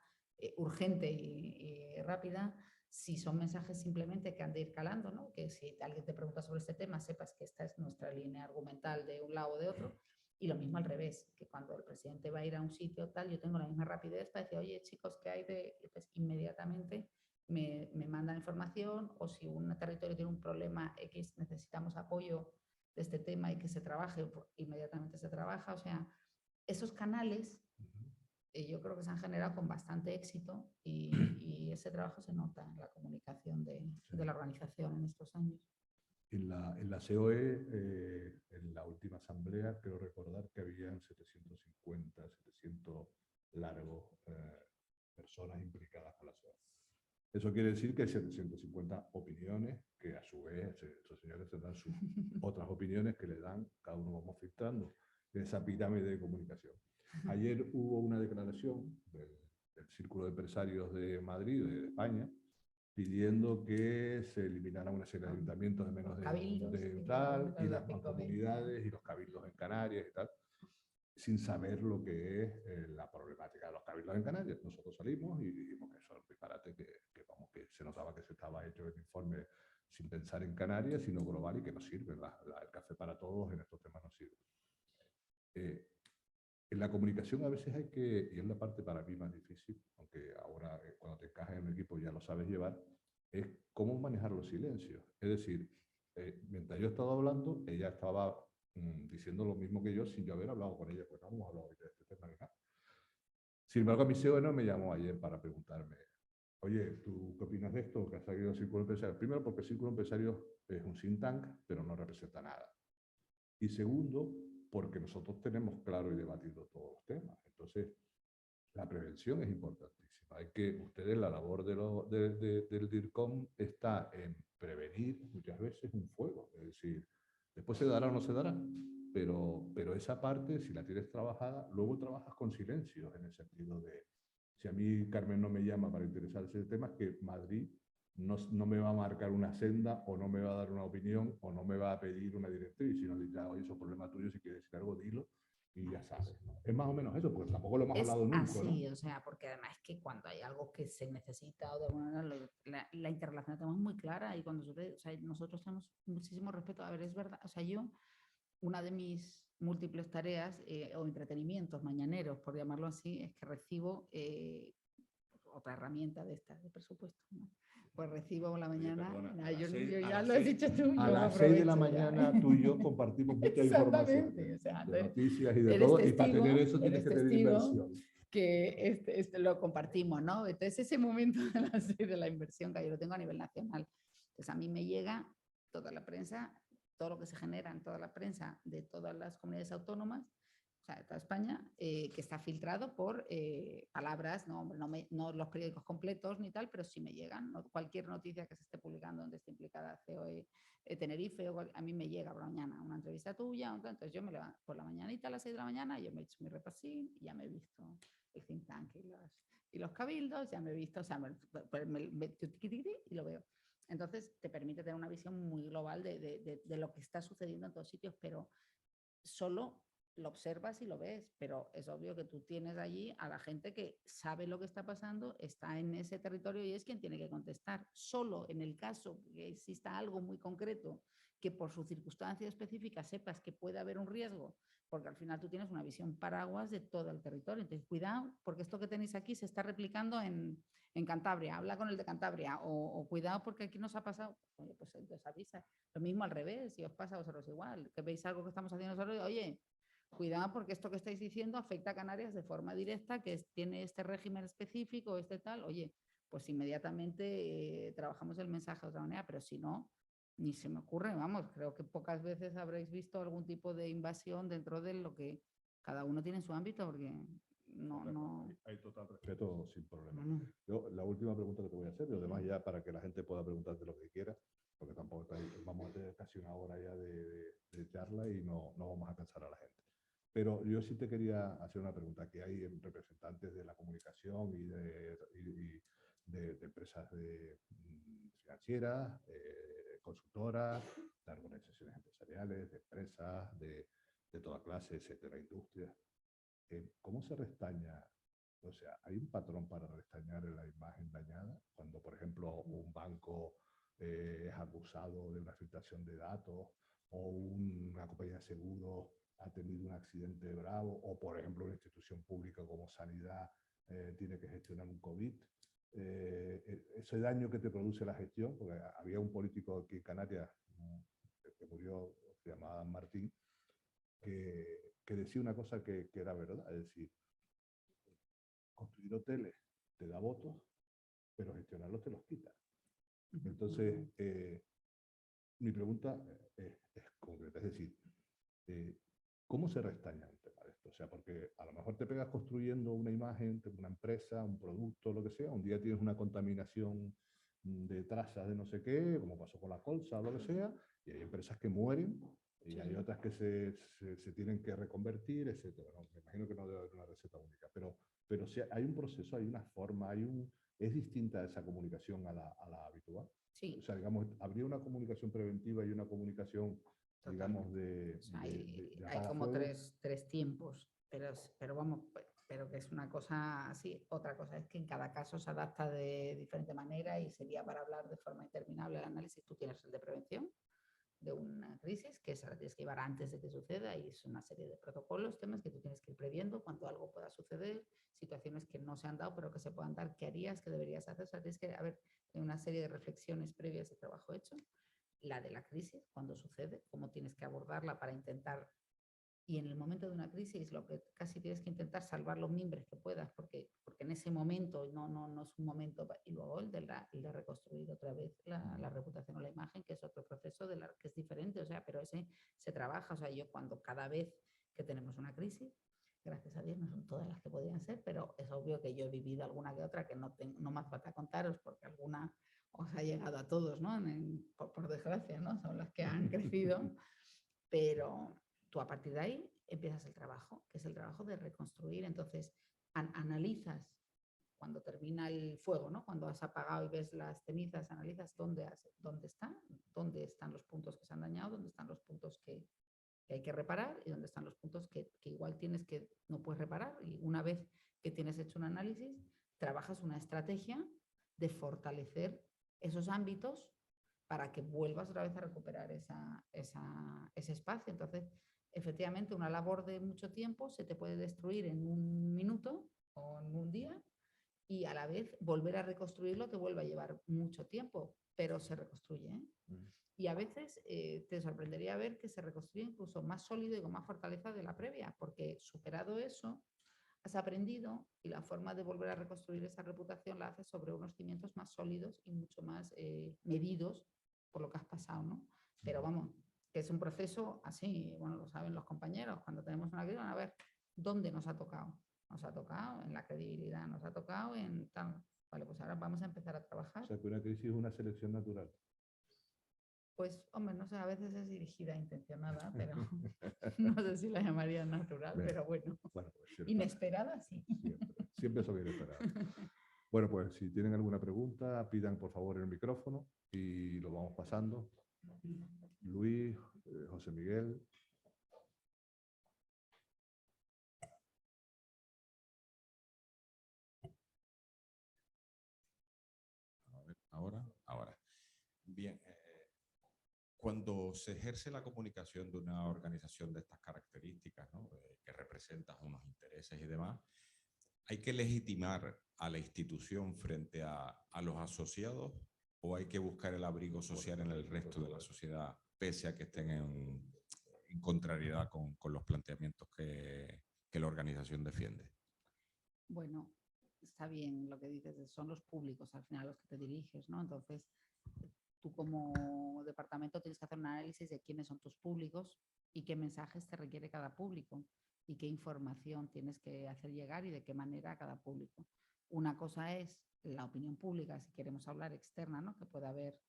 urgente y rápida. Si son mensajes simplemente que han de ir calando, ¿no? Que si alguien te pregunta sobre este tema, sepas que esta es nuestra línea argumental de un lado o de otro. Y lo mismo al revés, que cuando el presidente va a ir a un sitio tal, yo tengo la misma rapidez para decir, oye chicos, ¿qué hay de...? Pues inmediatamente me mandan información, o si un territorio tiene un problema X, necesitamos apoyo de este tema y que se trabaje, pues inmediatamente se trabaja. O sea, esos canales yo creo que se han generado con bastante éxito y ese trabajo se nota en la comunicación de la organización en estos años. En la COE, en la última asamblea, creo recordar que habían 750, 700 largos personas implicadas con la COE. Eso quiere decir que hay 750 opiniones que a su vez esos señores tendrán sus otras opiniones que le dan, cada uno vamos filtrando en esa pirámide de comunicación. Ayer hubo una declaración del Círculo de Empresarios de Madrid, de España, pidiendo que se eliminaran una serie de ayuntamientos de menos de tal, y las mancomunidades y los cabildos en Canarias y tal, sin saber lo que es la problemática de los cabildos en Canarias. Nosotros salimos y dijimos que eso era un disparate, vamos, que se notaba que se estaba hecho el informe sin pensar en Canarias, sino global, y que no sirve. El café para todos en estos temas no sirve. En la comunicación a veces hay que, y es la parte para mí más difícil, aunque ahora cuando te encajas en el equipo ya lo sabes llevar, es cómo manejar los silencios. Es decir, mientras yo estaba hablando, ella estaba diciendo lo mismo que yo sin yo haber hablado con ella, pues no hemos hablado de este tema ni nada. Sin embargo, a mi CEO no me llamó ayer para preguntarme, oye, ¿tú qué opinas de esto? ¿Qué ha salido el Círculo Empresario? Primero, porque el Círculo Empresario es un think tank, pero no representa nada. Y segundo, porque nosotros tenemos claro y debatido todos los temas. Entonces, la prevención es importantísima. Hay que, ustedes, la labor del DIRCOM está en prevenir muchas veces un fuego. Es decir, después se dará o no se dará, pero esa parte, si la tienes trabajada, luego trabajas con silencios, en el sentido de, si a mí Carmen no me llama para interesarse del tema, es que Madrid no me va a marcar una senda, o no me va a dar una opinión, o no me va a pedir una directriz, sino dirá, oye, eso es problema tuyo, si quieres decir algo, dilo, y ya sabes, ¿no? Es más o menos eso, porque tampoco lo hemos hablado nunca, así, ¿no? O sea, porque además es que cuando hay algo que se necesita, o de alguna manera la interrelación la tenemos muy clara, y cuando o sea, nosotros tenemos muchísimo respeto. A ver, es verdad, o sea, yo, una de mis múltiples tareas o entretenimientos mañaneros, por llamarlo así, es que recibo otra herramienta de estas de presupuesto, ¿no? Pues recibo la mañana, yo ya lo has dicho tú, a yo las 6 de la aprovecho ya, mañana tú y yo compartimos mucha información exactamente, o sea, de noticias y de eres todo, y para tener testigo, eso tienes que tener testigo inversión. que lo compartimos, ¿no? Entonces ese momento de la inversión, que yo lo tengo a nivel nacional, pues a mí me llega toda la prensa, todo lo que se genera en toda la prensa de todas las comunidades autónomas, o sea, de toda España, que está filtrado por palabras, no los periódicos completos ni tal, pero sí me llegan, ¿no? Cualquier noticia que se esté publicando donde esté implicada COE Tenerife, a mí me llega por la mañana una entrevista tuya, entonces yo me levanto por la mañanita a las 6 de la mañana, yo me he hecho mi repasín y ya me he visto el think tank y los cabildos, ya me he visto, o sea, y lo veo. Entonces te permite tener una visión muy global de lo que está sucediendo en todos sitios, pero solo lo observas y lo ves, pero es obvio que tú tienes allí a la gente que sabe lo que está pasando, está en ese territorio y es quien tiene que contestar. Solo en el caso que exista algo muy concreto, que por su circunstancia específica sepas que puede haber un riesgo, porque al final tú tienes una visión paraguas de todo el territorio. Entonces, cuidado, porque esto que tenéis aquí se está replicando en Cantabria, habla con el de Cantabria, o cuidado porque aquí nos ha pasado, oye, pues entonces avisa. Lo mismo al revés, si os pasa a vosotros igual, que veis algo que estamos haciendo nosotros, oye, cuidado porque esto que estáis diciendo afecta a Canarias de forma directa, que tiene este régimen específico, este tal, oye, pues inmediatamente trabajamos el mensaje de otra manera, pero si no, ni se me ocurre, vamos, creo que pocas veces habréis visto algún tipo de invasión dentro de lo que cada uno tiene en su ámbito, porque no. Hay total respeto sin problema. No. Yo, la última pregunta que te voy a hacer, y además ya para que la gente pueda preguntarte lo que quiera, porque tampoco vamos a tener casi una hora ya de charla y no vamos a cansar a la gente. Pero yo sí te quería hacer una pregunta. Aquí hay representantes de la comunicación y de empresas financieras, consultoras, de organizaciones empresariales, de empresas, de toda clase, etcétera, industrias. ¿Cómo se restaña? O sea, ¿hay un patrón para restañar la imagen dañada? Cuando, por ejemplo, un banco es acusado de una filtración de datos, o una compañía de seguros ha tenido un accidente grave, o por ejemplo una institución pública como Sanidad tiene que gestionar un COVID. Ese daño que te produce la gestión, porque había un político aquí en Canarias que murió, se llamaba Martín, que decía una cosa que era verdad, es decir, construir hoteles te da votos, pero gestionarlos te los quita. Entonces, mi pregunta es concreta, es decir, ¿cómo se restaña un tema de esto? O sea, porque a lo mejor te pegas construyendo una imagen, una empresa, un producto, lo que sea, un día tienes una contaminación de trazas de no sé qué, como pasó con la colza o lo que sea, y hay empresas que mueren, y hay otras que se tienen que reconvertir, etc. ¿No? Me imagino que no debe haber una receta única, pero si hay un proceso, hay una forma, es distinta esa comunicación a la habitual. Sí. O sea, digamos, habría una comunicación preventiva y una comunicación, digamos, O sea, hay como tres tiempos, pero vamos, pero que es una cosa así. Otra cosa es que en cada caso se adapta de diferente manera y sería para hablar de forma interminable el análisis. Tú tienes el de prevención de una crisis, que se la tienes que llevar antes de que suceda, y es una serie de protocolos, temas que tú tienes que ir previendo cuando algo pueda suceder, situaciones que no se han dado pero que se puedan dar, qué harías, qué deberías hacer. O sea, tienes que haber una serie de reflexiones previas de trabajo hecho. La de la crisis, cuando sucede, cómo tienes que abordarla para intentar, y en el momento de una crisis lo que casi tienes que intentar salvar los mimbres que puedas, porque en ese momento no es un momento, y luego el de reconstruir otra vez la reputación o la imagen, que es otro proceso que es diferente, o sea, pero ese se trabaja. O sea, yo cuando cada vez que tenemos una crisis, gracias a Dios no son todas las que podían ser, pero es obvio que yo he vivido alguna que otra que no me hace falta contaros, porque alguna os ha llegado a todos, ¿no? Por desgracia, ¿no? Son las que han crecido, pero tú a partir de ahí empiezas el trabajo, que es el trabajo de reconstruir. Entonces, analizas cuando termina el fuego, ¿no? Cuando has apagado y ves las cenizas, analizas dónde están los puntos que se han dañado, dónde están los puntos que hay que reparar y dónde están los puntos que igual no puedes reparar. Y una vez que tienes hecho un análisis, trabajas una estrategia de fortalecer esos ámbitos para que vuelvas otra vez a recuperar ese espacio. Entonces, efectivamente, una labor de mucho tiempo se te puede destruir en un minuto o en un día, y a la vez volver a reconstruirlo te vuelve a llevar mucho tiempo, pero se reconstruye, ¿eh? Y a veces te sorprendería ver que se reconstruye incluso más sólido y con más fortaleza de la previa, porque superado eso, has aprendido, y la forma de volver a reconstruir esa reputación la haces sobre unos cimientos más sólidos y mucho más medidos por lo que has pasado, ¿no? Pero vamos, que es un proceso así, bueno, lo saben los compañeros, cuando tenemos una crisis, a ver, ¿dónde nos ha tocado? Nos ha tocado en la credibilidad, nos ha tocado en tal. Vale, pues ahora vamos a empezar a trabajar. O sea, que una crisis es una selección natural. Pues, hombre, no sé, a veces es dirigida, intencionada, pero no sé si la llamaría natural, Bien. pero bueno. Bueno, pues, Inesperada, sí. Siempre son inesperadas. Bueno, pues si tienen alguna pregunta, pidan por favor el micrófono y lo vamos pasando. Luis, José Miguel. A ver, ahora. Bien, cuando se ejerce la comunicación de una organización de estas características, ¿no? Que representa unos intereses y demás, ¿hay que legitimar a la institución frente a los asociados, o hay que buscar el abrigo social en el resto de la sociedad, pese a que estén en contrariedad con los planteamientos que la organización defiende? Bueno, está bien lo que dices, son los públicos al final los que te diriges, ¿no? Entonces, tú como departamento tienes que hacer un análisis de quiénes son tus públicos y qué mensajes te requiere cada público y qué información tienes que hacer llegar y de qué manera a cada público. Una cosa es la opinión pública, si queremos hablar externa, ¿no? Que puede haber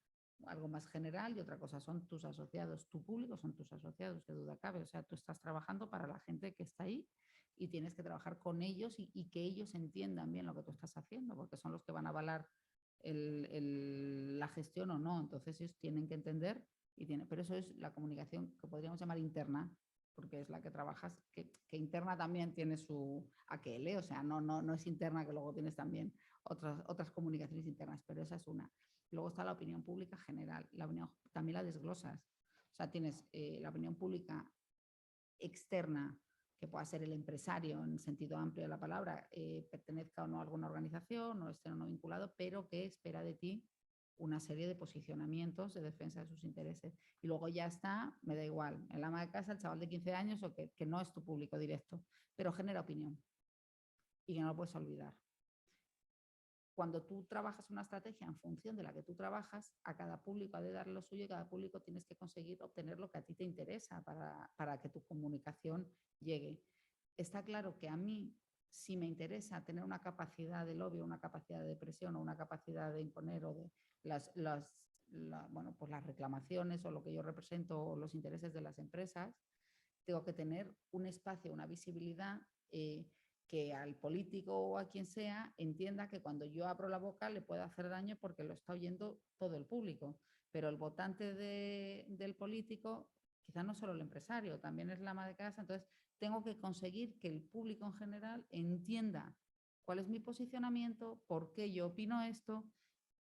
algo más general y otra cosa son tus asociados. Tu público son tus asociados, qué duda cabe. O sea, tú estás trabajando para la gente que está ahí y tienes que trabajar con ellos y que ellos entiendan bien lo que tú estás haciendo, porque son los que van a avalar la gestión o no. Entonces ellos tienen que entender, pero eso es la comunicación que podríamos llamar interna, porque es la que trabajas, que interna también tiene su aquel, o sea, no es interna, que luego tienes también otras comunicaciones internas, pero esa es una. Luego está la opinión pública general, también la desglosas. O sea, tienes la opinión pública externa, que pueda ser el empresario en el sentido amplio de la palabra, pertenezca o no a alguna organización, o esté o no vinculado, pero que espera de ti una serie de posicionamientos de defensa de sus intereses. Y luego ya está, me da igual, el ama de casa, el chaval de 15 años, o que no es tu público directo, pero genera opinión y que no lo puedes olvidar. Cuando tú trabajas una estrategia en función de la que tú trabajas, a cada público ha de dar lo suyo y cada público tienes que conseguir obtener lo que a ti te interesa para que tu comunicación llegue. Está claro que a mí, si me interesa tener una capacidad de lobby, una capacidad de presión o una capacidad de imponer o de pues las reclamaciones o lo que yo represento o los intereses de las empresas, tengo que tener un espacio, una visibilidad que al político o a quien sea entienda que cuando yo abro la boca le puede hacer daño porque lo está oyendo todo el público. Pero el votante del político, quizás no solo el empresario, también es la ama de casa. Entonces, tengo que conseguir que el público en general entienda cuál es mi posicionamiento, por qué yo opino esto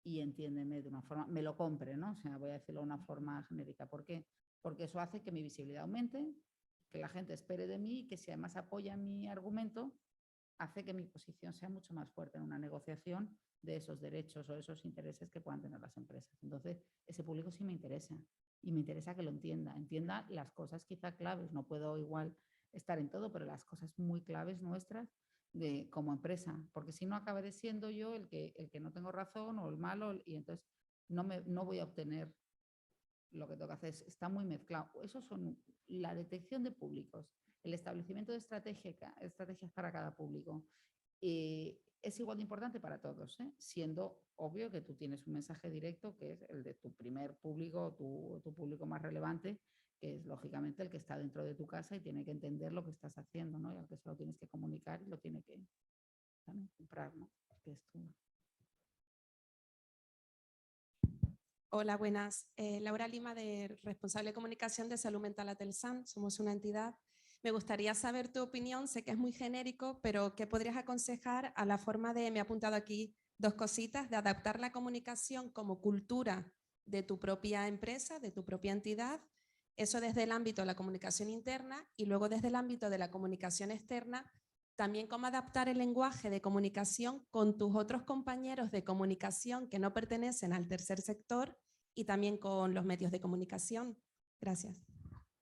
y entiéndeme de una forma, me lo compre, ¿no? O sea, voy a decirlo de una forma genérica. ¿Por qué? Porque eso hace que mi visibilidad aumente, que la gente espere de mí y que si además apoya mi argumento, hace que mi posición sea mucho más fuerte en una negociación de esos derechos o esos intereses que puedan tener las empresas. Entonces, ese público sí me interesa y me interesa que lo entienda las cosas quizá claves. No puedo igual estar en todo, pero las cosas muy claves nuestras como empresa, porque si no acabaré siendo yo el que no tengo razón o el malo y entonces no voy a obtener lo que tengo que hacer. Está muy mezclado. Eso son la detección de públicos, el establecimiento de estrategias para cada público. Es igual de importante para todos, siendo obvio que tú tienes un mensaje directo que es el de tu primer público, tu público más relevante, que es lógicamente el que está dentro de tu casa y tiene que entender lo que estás haciendo, ¿no? Y al que se lo tienes que comunicar y lo tiene que también comprar, ¿no? Que es tu... Hola, buenas. Laura Lima, de responsable de comunicación de Salud Mental Atelsan. Somos una entidad. Me gustaría saber tu opinión, sé que es muy genérico, pero ¿qué podrías aconsejar a la forma de, me he apuntado aquí 2 cositas, de adaptar la comunicación como cultura de tu propia empresa, de tu propia entidad? Eso desde el ámbito de la comunicación interna y luego desde el ámbito de la comunicación externa, también cómo adaptar el lenguaje de comunicación con tus otros compañeros de comunicación que no pertenecen al tercer sector y también con los medios de comunicación. Gracias.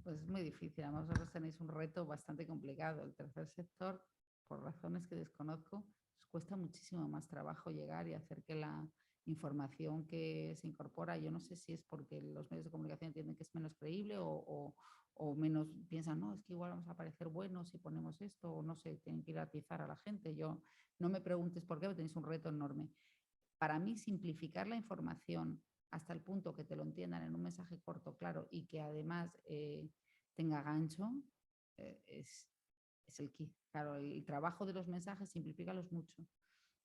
Pues es muy difícil. Además, vosotros tenéis un reto bastante complicado. El tercer sector, por razones que desconozco, os cuesta muchísimo más trabajo llegar y hacer que la información que se incorpora, yo no sé si es porque los medios de comunicación entienden que es menos creíble o menos piensan, no, es que igual vamos a parecer buenos si ponemos esto, o no sé, tienen que ir a atizar a la gente. Yo no me preguntes por qué, pero tenéis un reto enorme. Para mí, simplificar la información hasta el punto que te lo entiendan en un mensaje corto, claro, y que además tenga gancho, es el key. Claro, el trabajo de los mensajes, simplifícalos mucho.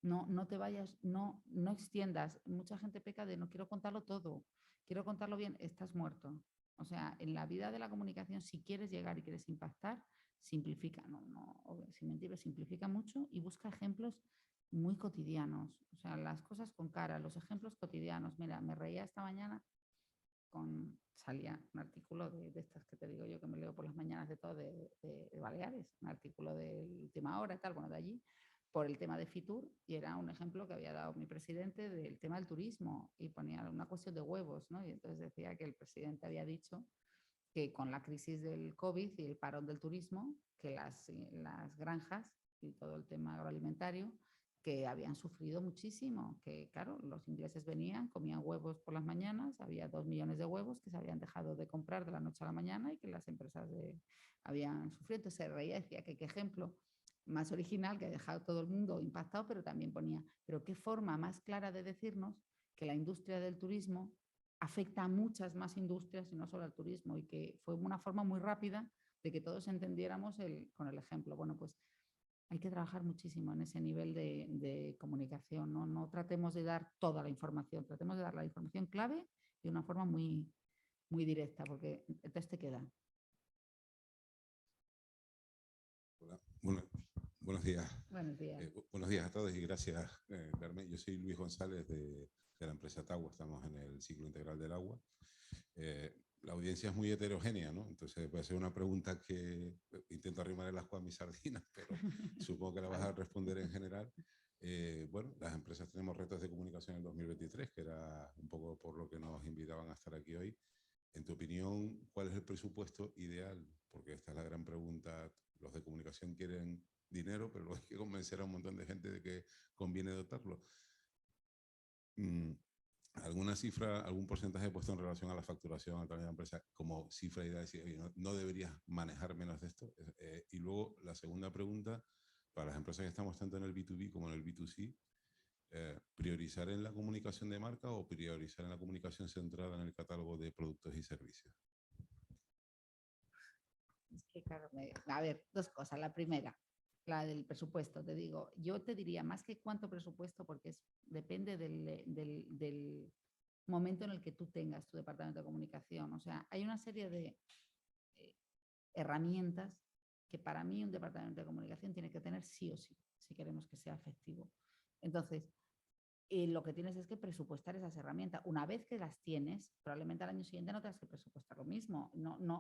No te vayas, no extiendas. Mucha gente peca de no quiero contarlo todo, quiero contarlo bien, estás muerto. O sea, en la vida de la comunicación, si quieres llegar y quieres impactar, simplifica, sin mentir, simplifica mucho y busca ejemplos muy cotidianos. O sea, las cosas con cara, los ejemplos cotidianos. Mira, me reía esta mañana salía un artículo de estas que te digo yo que me leo por las mañanas de todo, de Baleares, un artículo de Última Hora y tal, bueno, de allí, por el tema de Fitur, y era un ejemplo que había dado mi presidente del tema del turismo, y ponía una cuestión de huevos, ¿no? Y entonces decía que el presidente había dicho que con la crisis del COVID y el parón del turismo, que las granjas y todo el tema agroalimentario, que habían sufrido muchísimo, que claro, los ingleses venían, comían huevos por las mañanas, había 2 millones de huevos que se habían dejado de comprar de la noche a la mañana y que las empresas habían sufrido. Entonces se reía, decía que qué ejemplo más original, que ha dejado todo el mundo impactado, pero también ponía, pero qué forma más clara de decirnos que la industria del turismo afecta a muchas más industrias y no solo al turismo, y que fue una forma muy rápida de que todos entendiéramos con el ejemplo. Bueno, pues hay que trabajar muchísimo en ese nivel de comunicación, ¿no? No tratemos de dar toda la información, tratemos de dar la información clave de una forma muy, muy directa, porque entonces te queda. Hola, buenos días. Buenos días. Buenos días a todos y gracias, Carmen. Yo soy Luis González de la empresa Tagua, estamos en el ciclo integral del agua. La audiencia es muy heterogénea, ¿no? Entonces voy a hacer una pregunta que intento arrimar el ascua a mis sardinas, pero supongo que la vas a responder en general. Bueno, las empresas tenemos retos de comunicación en el 2023, que era un poco por lo que nos invitaban a estar aquí hoy. En tu opinión, ¿cuál es el presupuesto ideal? Porque esta es la gran pregunta. Los de comunicación quieren dinero, pero luego hay que convencer a un montón de gente de que conviene dotarlo. ¿Alguna cifra, algún porcentaje puesto en relación a la facturación a través de la empresa como cifra ideal? Decir, oye, no deberías manejar menos de esto. Y luego la segunda pregunta, para las empresas que estamos tanto en el B2B como en el B2C, ¿priorizar en la comunicación de marca o priorizar en la comunicación centrada en el catálogo de productos y servicios? Es que, claro, a ver, dos cosas. La primera, la del presupuesto. Te digo, yo te diría más que cuánto presupuesto, porque depende del momento en el que tú tengas tu departamento de comunicación. O sea, hay una serie de herramientas que para mí un departamento de comunicación tiene que tener sí o sí, si queremos que sea efectivo. Entonces, lo que tienes es que presupuestar esas herramientas. Una vez que las tienes, probablemente al año siguiente no tengas que presupuestar lo mismo.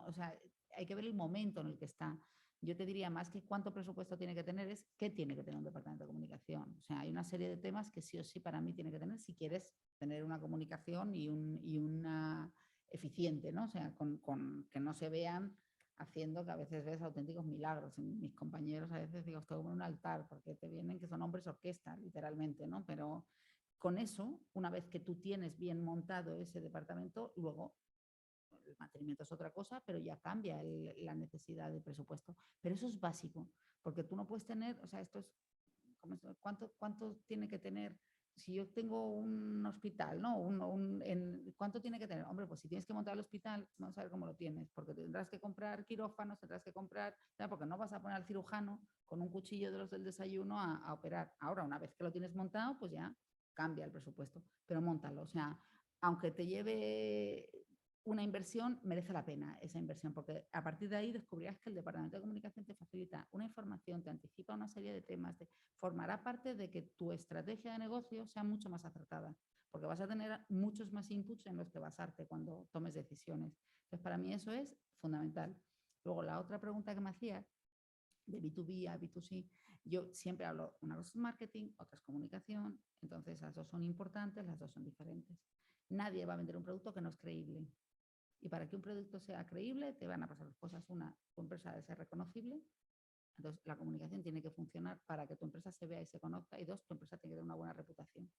O sea, hay que ver el momento en el que está. Yo te diría más que cuánto presupuesto tiene que tener, es qué tiene que tener un departamento de comunicación. O sea, hay una serie de temas que sí o sí para mí tiene que tener si quieres tener una comunicación y una eficiente, ¿no? O sea, con que no se vean haciendo, que a veces ves auténticos milagros. Mis compañeros a veces digo, estoy como en un altar, porque te vienen que son hombres orquesta, literalmente, ¿no? Pero con eso, una vez que tú tienes bien montado ese departamento, luego el mantenimiento es otra cosa, pero ya cambia la necesidad de presupuesto. Pero eso es básico, porque tú no puedes tener, o sea, esto es, ¿cuánto tiene que tener? Si yo tengo un hospital, ¿no? ¿Cuánto tiene que tener? Hombre, pues si tienes que montar el hospital, vamos a ver cómo lo tienes, porque tendrás que comprar quirófanos, tendrás que comprar, porque no vas a poner al cirujano con un cuchillo de los del desayuno a operar. Ahora, una vez que lo tienes montado, pues ya cambia el presupuesto, pero móntalo. O sea, aunque te lleve una inversión, merece la pena esa inversión, porque a partir de ahí descubrirás que el departamento de comunicación te facilita una información, te anticipa una serie de temas, formará parte de que tu estrategia de negocio sea mucho más acertada, porque vas a tener muchos más inputs en los que basarte cuando tomes decisiones. Entonces, para mí eso es fundamental. Luego, la otra pregunta que me hacías, de B2B a B2C, yo siempre hablo, una cosa es marketing, otra es comunicación, entonces las dos son importantes, las dos son diferentes. Nadie va a vender un producto que no es creíble. Y para que un producto sea creíble, te van a pasar dos cosas. Una, tu empresa debe ser reconocible. Entonces, la comunicación tiene que funcionar para que tu empresa se vea y se conozca. Y dos, tu empresa tiene que tener una buena reputación.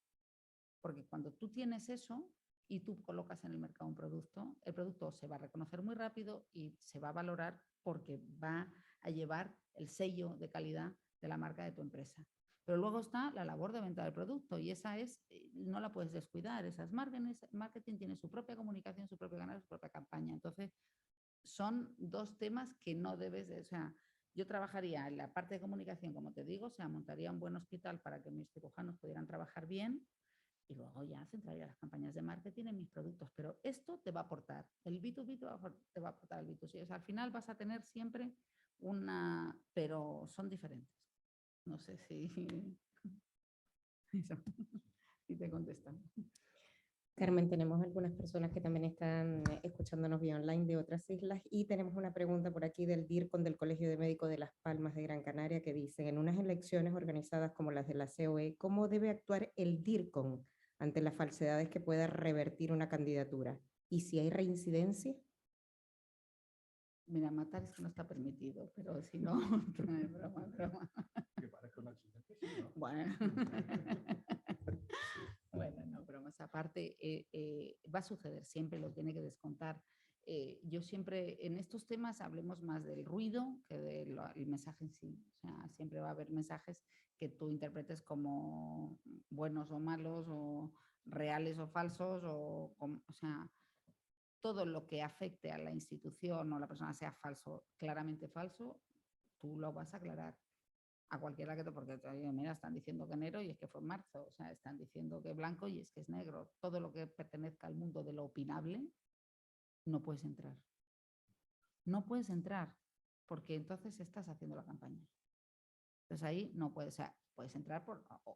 Porque cuando tú tienes eso y tú colocas en el mercado un producto, el producto se va a reconocer muy rápido y se va a valorar porque va a llevar el sello de calidad de la marca de tu empresa. Pero luego está la labor de venta del producto y esa es, no la puedes descuidar. Esas marketing tiene su propia comunicación, su propio canal, su propia campaña. Entonces, son dos temas que no debes de, o sea, yo trabajaría en la parte de comunicación, como te digo, o sea, montaría un buen hospital para que mis cirujanos pudieran trabajar bien y luego ya centraría las campañas de marketing en mis productos. Pero esto te va a aportar, el B2B te va a aportar el B2C. O sea, al final vas a tener siempre una, pero son diferentes. No sé si, si te contestan. Carmen, tenemos algunas personas que también están escuchándonos vía online de otras islas y tenemos una pregunta por aquí del DIRCOM del Colegio de Médicos de Las Palmas de Gran Canaria que dice, en unas elecciones organizadas como las de la COE, ¿cómo debe actuar el DIRCOM ante las falsedades que pueda revertir una candidatura? ¿Y si hay reincidencia? Mira, matar es que no está permitido, pero si no, no es broma, broma. Que parezca un accidente, sí, ¿no? Bueno. Bueno, no, bromas aparte, va a suceder siempre, lo tiene que descontar. Yo siempre, en estos temas, hablemos más del ruido que del mensaje en sí. O sea, siempre va a haber mensajes que tú interpretes como buenos o malos, reales o falsos, o sea, todo lo que afecte a la institución o la persona sea falso, claramente falso, tú lo vas a aclarar a cualquiera que te, porque mira, están diciendo que enero y es que fue en marzo, o sea, están diciendo que blanco y es que es negro. Todo lo que pertenezca al mundo de lo opinable, no puedes entrar. No puedes entrar, porque entonces estás haciendo la campaña. Entonces ahí no puedes, o sea, puedes entrar,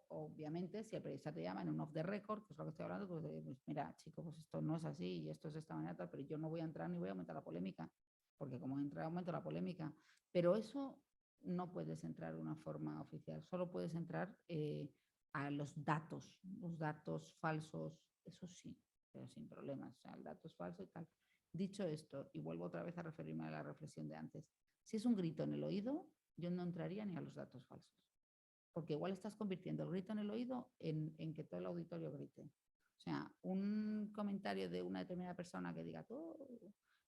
obviamente, si el periodista te llama en un off the record, que es lo que estoy hablando, pues mira, chico, pues esto no es así y esto es de esta manera, pero yo no voy a entrar ni voy a aumentar la polémica, porque como entra, aumento la polémica. Pero eso no puedes entrar de una forma oficial, solo puedes entrar a los datos falsos, eso sí, pero sin problemas, o sea, el dato es falso y tal. Dicho esto, y vuelvo otra vez a referirme a la reflexión de antes, si es un grito en el oído, yo no entraría ni a los datos falsos, porque igual estás convirtiendo el grito en el oído en que todo el auditorio grite. O sea, un comentario de una determinada persona que diga, tú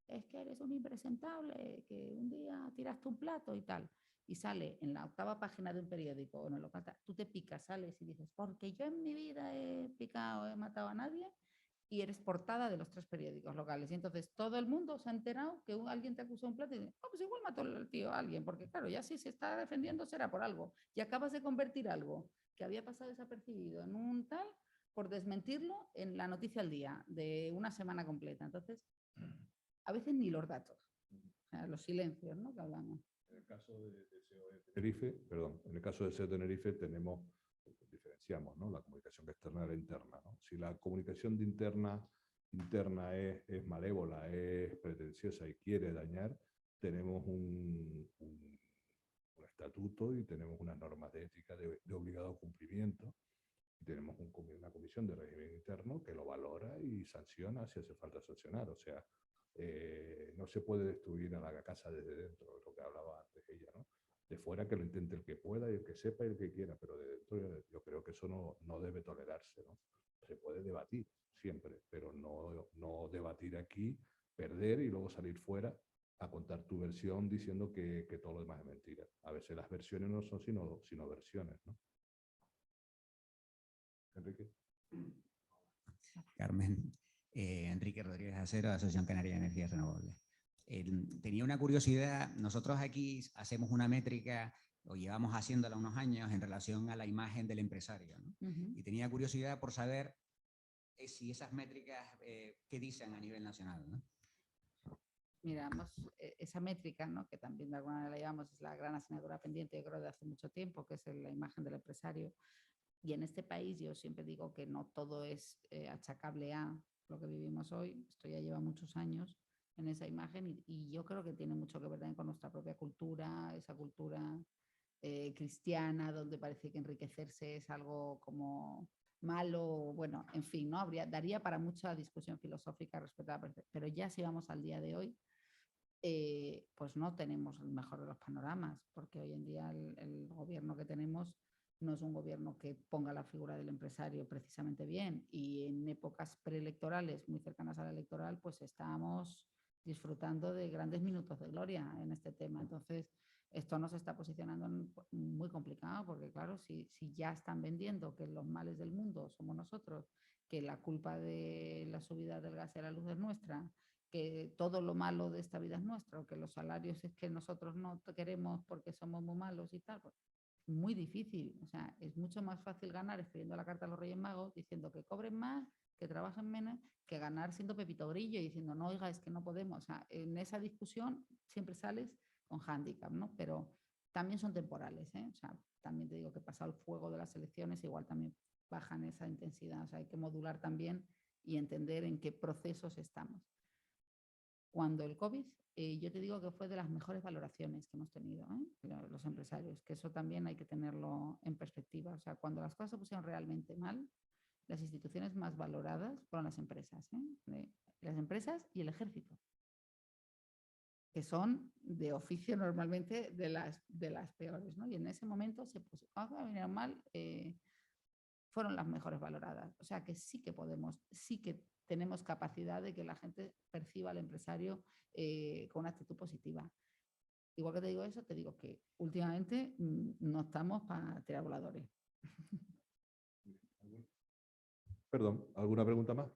es que eres un impresentable, que un día tiraste un plato y tal, y sale en la 8ª página de un periódico o en el local, tú te picas, sales y dices, porque yo en mi vida he picado, he matado a nadie, y eres portada de los 3 periódicos locales. Y entonces todo el mundo se ha enterado que alguien te acusó un plato y dice, oh, pues igual mató el tío a alguien, porque claro, ya si se está defendiendo será por algo. Y acabas de convertir algo que había pasado desapercibido en un tal, por desmentirlo en la noticia al día de una semana completa. Entonces, a veces ni los datos, o sea, los silencios, ¿no?, que hablamos. En el caso de SEO de Tenerife, perdón, en el caso de SEO de Tenerife tenemos, diferenciamos, ¿no?, la comunicación externa de la interna, ¿no? Si la comunicación de interna es malévola, es pretenciosa y quiere dañar, tenemos un estatuto y tenemos unas normas de ética de obligado cumplimiento. Y tenemos una comisión de régimen interno que lo valora y sanciona si hace falta sancionar. O sea, no se puede destruir a la casa desde dentro, lo que hablaba antes ella, ¿no? De fuera que lo intente el que pueda y el que sepa y el que quiera, pero de dentro yo creo que eso no debe tolerarse, ¿no? Se puede debatir siempre, pero no debatir aquí, perder y luego salir fuera a contar tu versión diciendo que todo lo demás es mentira. A veces las versiones no son sino versiones, ¿no? Enrique. Carmen, Enrique Rodríguez Acero, Asociación Canaria de Energías Renovables. Tenía una curiosidad, nosotros aquí hacemos una métrica, o llevamos haciéndola unos años en relación a la imagen del empresario, ¿no? Y tenía curiosidad por saber si esas métricas, ¿qué dicen a nivel nacional, ¿no? Miramos esa métrica, ¿no?, que también de alguna manera la llamamos, es la gran asignatura pendiente, yo creo, de hace mucho tiempo, que es la imagen del empresario. Y en este país yo siempre digo que no todo es achacable a lo que vivimos hoy. Esto ya lleva muchos años en esa imagen y yo creo que tiene mucho que ver también con nuestra propia cultura, esa cultura cristiana, donde parece que enriquecerse es algo como malo, bueno, en fin, ¿no? Daría para mucha discusión filosófica respecto a la, pero ya si vamos al día de hoy, pues no tenemos el mejor de los panoramas, porque hoy en día el gobierno que tenemos no es un gobierno que ponga la figura del empresario precisamente bien, y en épocas preelectorales muy cercanas a la electoral pues estamos disfrutando de grandes minutos de gloria en este tema. Entonces esto nos está posicionando muy complicado, porque claro, si ya están vendiendo que los males del mundo somos nosotros, que la culpa de la subida del gas y la luz es nuestra, que todo lo malo de esta vida es nuestro, que los salarios es que nosotros no queremos porque somos muy malos y tal, pues muy difícil. O sea, es mucho más fácil ganar escribiendo la carta a los Reyes Magos diciendo que cobren más, que trabajen menos, que ganar siendo Pepito Grillo y diciendo, no, oiga, es que no podemos. O sea, en esa discusión siempre sales con hándicap, ¿no? Pero también son temporales, ¿eh? O sea, también te digo que pasado el fuego de las elecciones igual también bajan esa intensidad. O sea, hay que modular también y entender en qué procesos estamos. Cuando el COVID, yo te digo que fue de las mejores valoraciones que hemos tenido, los empresarios, que eso también hay que tenerlo en perspectiva. O sea, cuando las cosas se pusieron realmente mal, las instituciones más valoradas fueron las empresas, las empresas y el ejército, que son de oficio normalmente de las peores, ¿no? Y en ese momento se vinieron mal, fueron las mejores valoradas. O sea que sí que podemos, sí que tenemos capacidad de que la gente perciba al empresario con una actitud positiva. Igual que te digo eso, te digo que últimamente no estamos para tirar voladores. Perdón, ¿alguna pregunta más?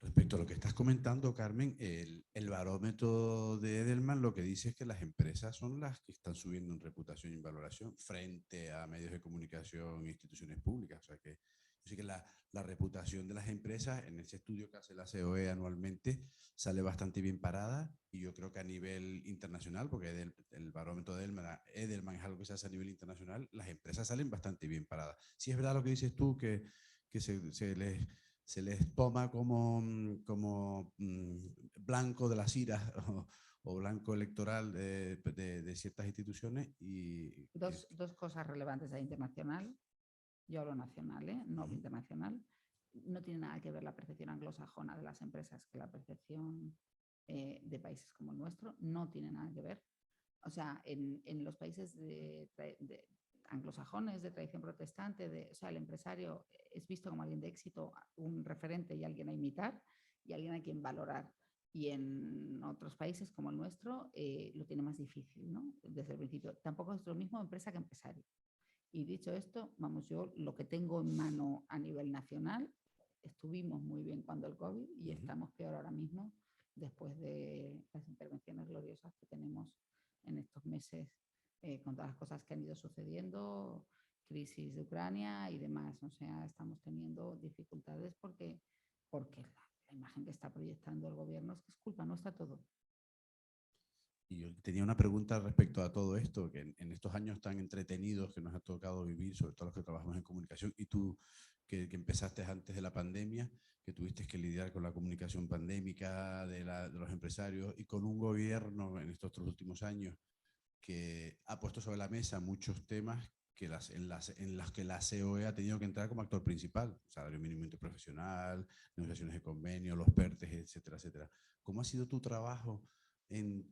Respecto a lo que estás comentando, Carmen, el barómetro de Edelman lo que dice es que las empresas son las que están subiendo en reputación y en valoración frente a medios de comunicación e instituciones públicas. O sea que yo sé que la reputación de las empresas en ese estudio que hace la COE anualmente sale bastante bien parada, y yo creo que a nivel internacional, porque el barómetro de Edelman es algo que se hace a nivel internacional, las empresas salen bastante bien paradas. Sí es verdad lo que dices tú, que se les toma como blanco de las iras o blanco electoral de ciertas instituciones. Y Dos cosas relevantes a internacional. Yo hablo nacional, no hablo internacional. No tiene nada que ver la percepción anglosajona de las empresas que la percepción de países como el nuestro. No tiene nada que ver. O sea, en los países anglosajones de tradición protestante, o sea, el empresario es visto como alguien de éxito, un referente y alguien a imitar y alguien a quien valorar. Y en otros países como el nuestro lo tiene más difícil, ¿no? Desde el principio. Tampoco es lo mismo empresa que empresario. Y dicho esto, vamos, yo lo que tengo en mano a nivel nacional, estuvimos muy bien cuando el COVID y estamos peor ahora mismo después de las intervenciones gloriosas que tenemos en estos meses con todas las cosas que han ido sucediendo, crisis de Ucrania y demás. O sea, estamos teniendo dificultades porque la imagen que está proyectando el gobierno es que es culpa nuestra todo. Y yo tenía una pregunta respecto a todo esto, que en estos años tan entretenidos que nos ha tocado vivir, sobre todo los que trabajamos en comunicación, y tú que empezaste antes de la pandemia, que tuviste que lidiar con la comunicación pandémica de los empresarios y con un gobierno en estos últimos años que ha puesto sobre la mesa muchos temas que en las que la COE ha tenido que entrar como actor principal: salario mínimo interprofesional, negociaciones de convenio, los PERTES, etcétera, etcétera. ¿Cómo ha sido tu trabajo en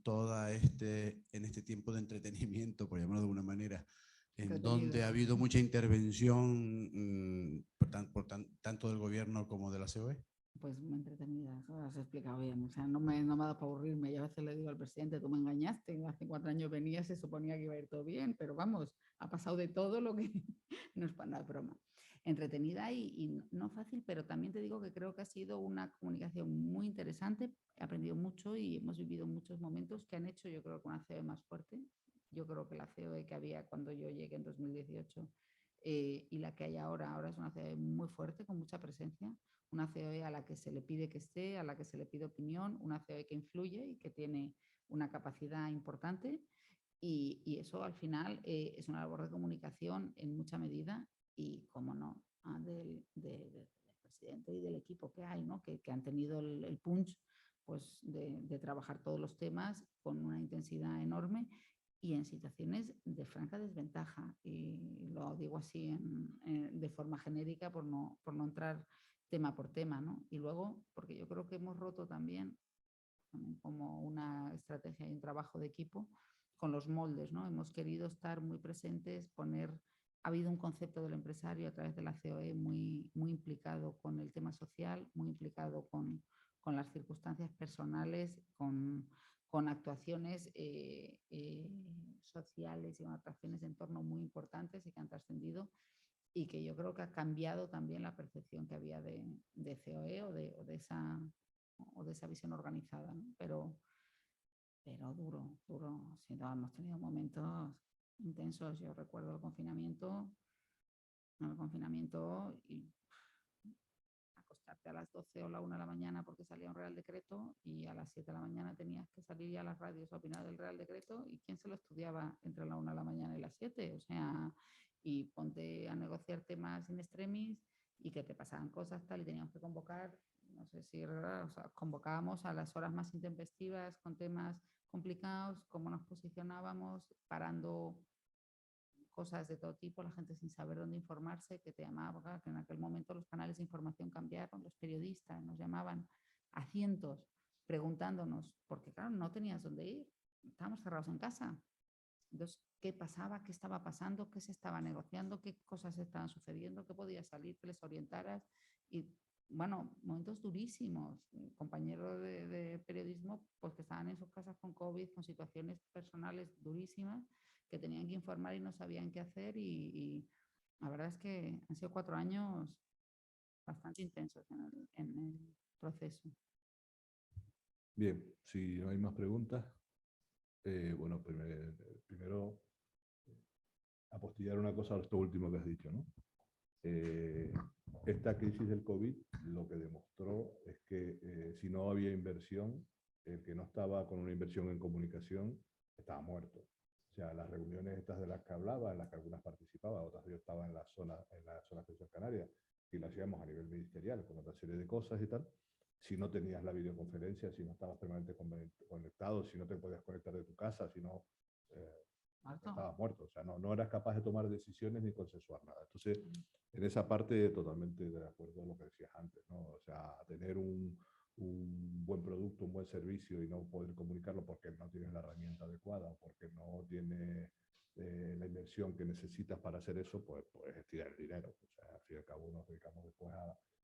este tiempo de entretenimiento, por llamarlo de alguna manera, en donde ha habido mucha intervención tanto del gobierno como de la COE? Pues muy entretenida, eso lo has explicado bien. O sea, no me ha dado para aburrirme. Yo a veces le digo al presidente, tú me engañaste, hace 4 años venía, se suponía que iba a ir todo bien, pero vamos, ha pasado de todo lo que no es para nada broma. Entretenida y no fácil, pero también te digo que creo que ha sido una comunicación muy interesante. He aprendido mucho y hemos vivido muchos momentos que han hecho, yo creo, que una COE más fuerte. Yo creo que la COE que había cuando yo llegué en 2018 y la que hay ahora es una COE muy fuerte, con mucha presencia. Una COE a la que se le pide que esté, a la que se le pide opinión, una COE que influye y que tiene una capacidad importante, y eso al final es una labor de comunicación en mucha medida y, como no, del presidente y del equipo que hay, ¿no? que han tenido el punch pues, de trabajar todos los temas con una intensidad enorme y en situaciones de franca desventaja. Y lo digo así de forma genérica por no entrar tema por tema, ¿no? Y luego, porque yo creo que hemos roto también como una estrategia y un trabajo de equipo con los moldes, ¿no? Hemos querido estar muy presentes, ha habido un concepto del empresario a través de la COE muy implicado con el tema social, muy implicado con las circunstancias personales, con actuaciones sociales y con actuaciones de entorno muy importantes y que han trascendido, y que yo creo que ha cambiado también la percepción que había de COE o de esa visión organizada, ¿no? Pero duro. Sí, no, hemos tenido momentos intensos. Yo recuerdo el confinamiento y acostarte a las 12 o la 1 de la mañana porque salía un Real Decreto, y a las 7 de la mañana tenías que salir ya a las radios a opinar del Real Decreto, y ¿quién se lo estudiaba entre la 1 de la mañana y las 7? O sea, y ponte a negociar temas in extremis y que te pasaban cosas tal, y teníamos que convocar, no sé si, o sea, convocábamos a las horas más intempestivas con temas complicados, cómo nos posicionábamos, parando cosas de todo tipo, la gente sin saber dónde informarse, que te llamaba, que en aquel momento los canales de información cambiaron, los periodistas nos llamaban a cientos preguntándonos, porque claro, no tenías dónde ir, estábamos cerrados en casa. Entonces, ¿qué pasaba? ¿Qué estaba pasando? ¿Qué se estaba negociando? ¿Qué cosas estaban sucediendo? ¿Qué podía salir? ¿Que les orientaras? Y bueno, momentos durísimos. Compañeros de periodismo pues, que estaban en sus casas con COVID, con situaciones personales durísimas, que tenían que informar y no sabían qué hacer, y la verdad es que han sido 4 años bastante intensos en el proceso. Bien, si no hay más preguntas, bueno, primero apostillar una cosa a esto último que has dicho, ¿no? Esta crisis del COVID lo que demostró es que si no había inversión, el que no estaba con una inversión en comunicación estaba muerto. O sea, las reuniones estas de las que hablaba, en las que algunas participaba, otras yo estaba en la zona de Canarias, y lo hacíamos a nivel ministerial, con otra serie de cosas y tal. Si no tenías la videoconferencia, si no estabas permanentemente conectado, si no te podías conectar de tu casa, si no... estabas muerto, o sea, no eras capaz de tomar decisiones ni consensuar nada. Entonces, en esa parte totalmente de acuerdo con lo que decías antes, ¿no? O sea, tener un buen producto, un buen servicio y no poder comunicarlo porque no tienes la herramienta adecuada o porque no tienes la inversión que necesitas para hacer eso, pues es tirar el dinero. O sea, al fin y al cabo nos dedicamos después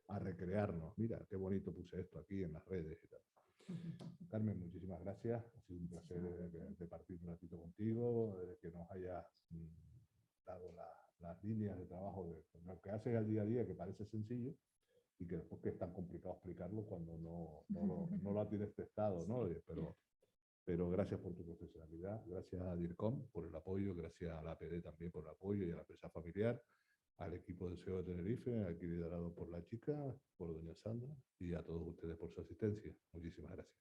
a recrearnos. Mira, qué bonito puse esto aquí en las redes y tal. Carmen, muchísimas gracias. Ha sido un placer de partir un ratito contigo, que nos hayas dado las líneas de trabajo de lo que haces al día a día, que parece sencillo, y que después que es tan complicado explicarlo cuando no lo tienes testado, ¿no? Pero gracias por tu profesionalidad, gracias a DIRCOM por el apoyo, gracias a la APD también por el apoyo y a la empresa familiar, al equipo de SEO de Tenerife, aquí liderado por la chica, por doña Sandra, y a todos ustedes por su asistencia. Muchísimas gracias.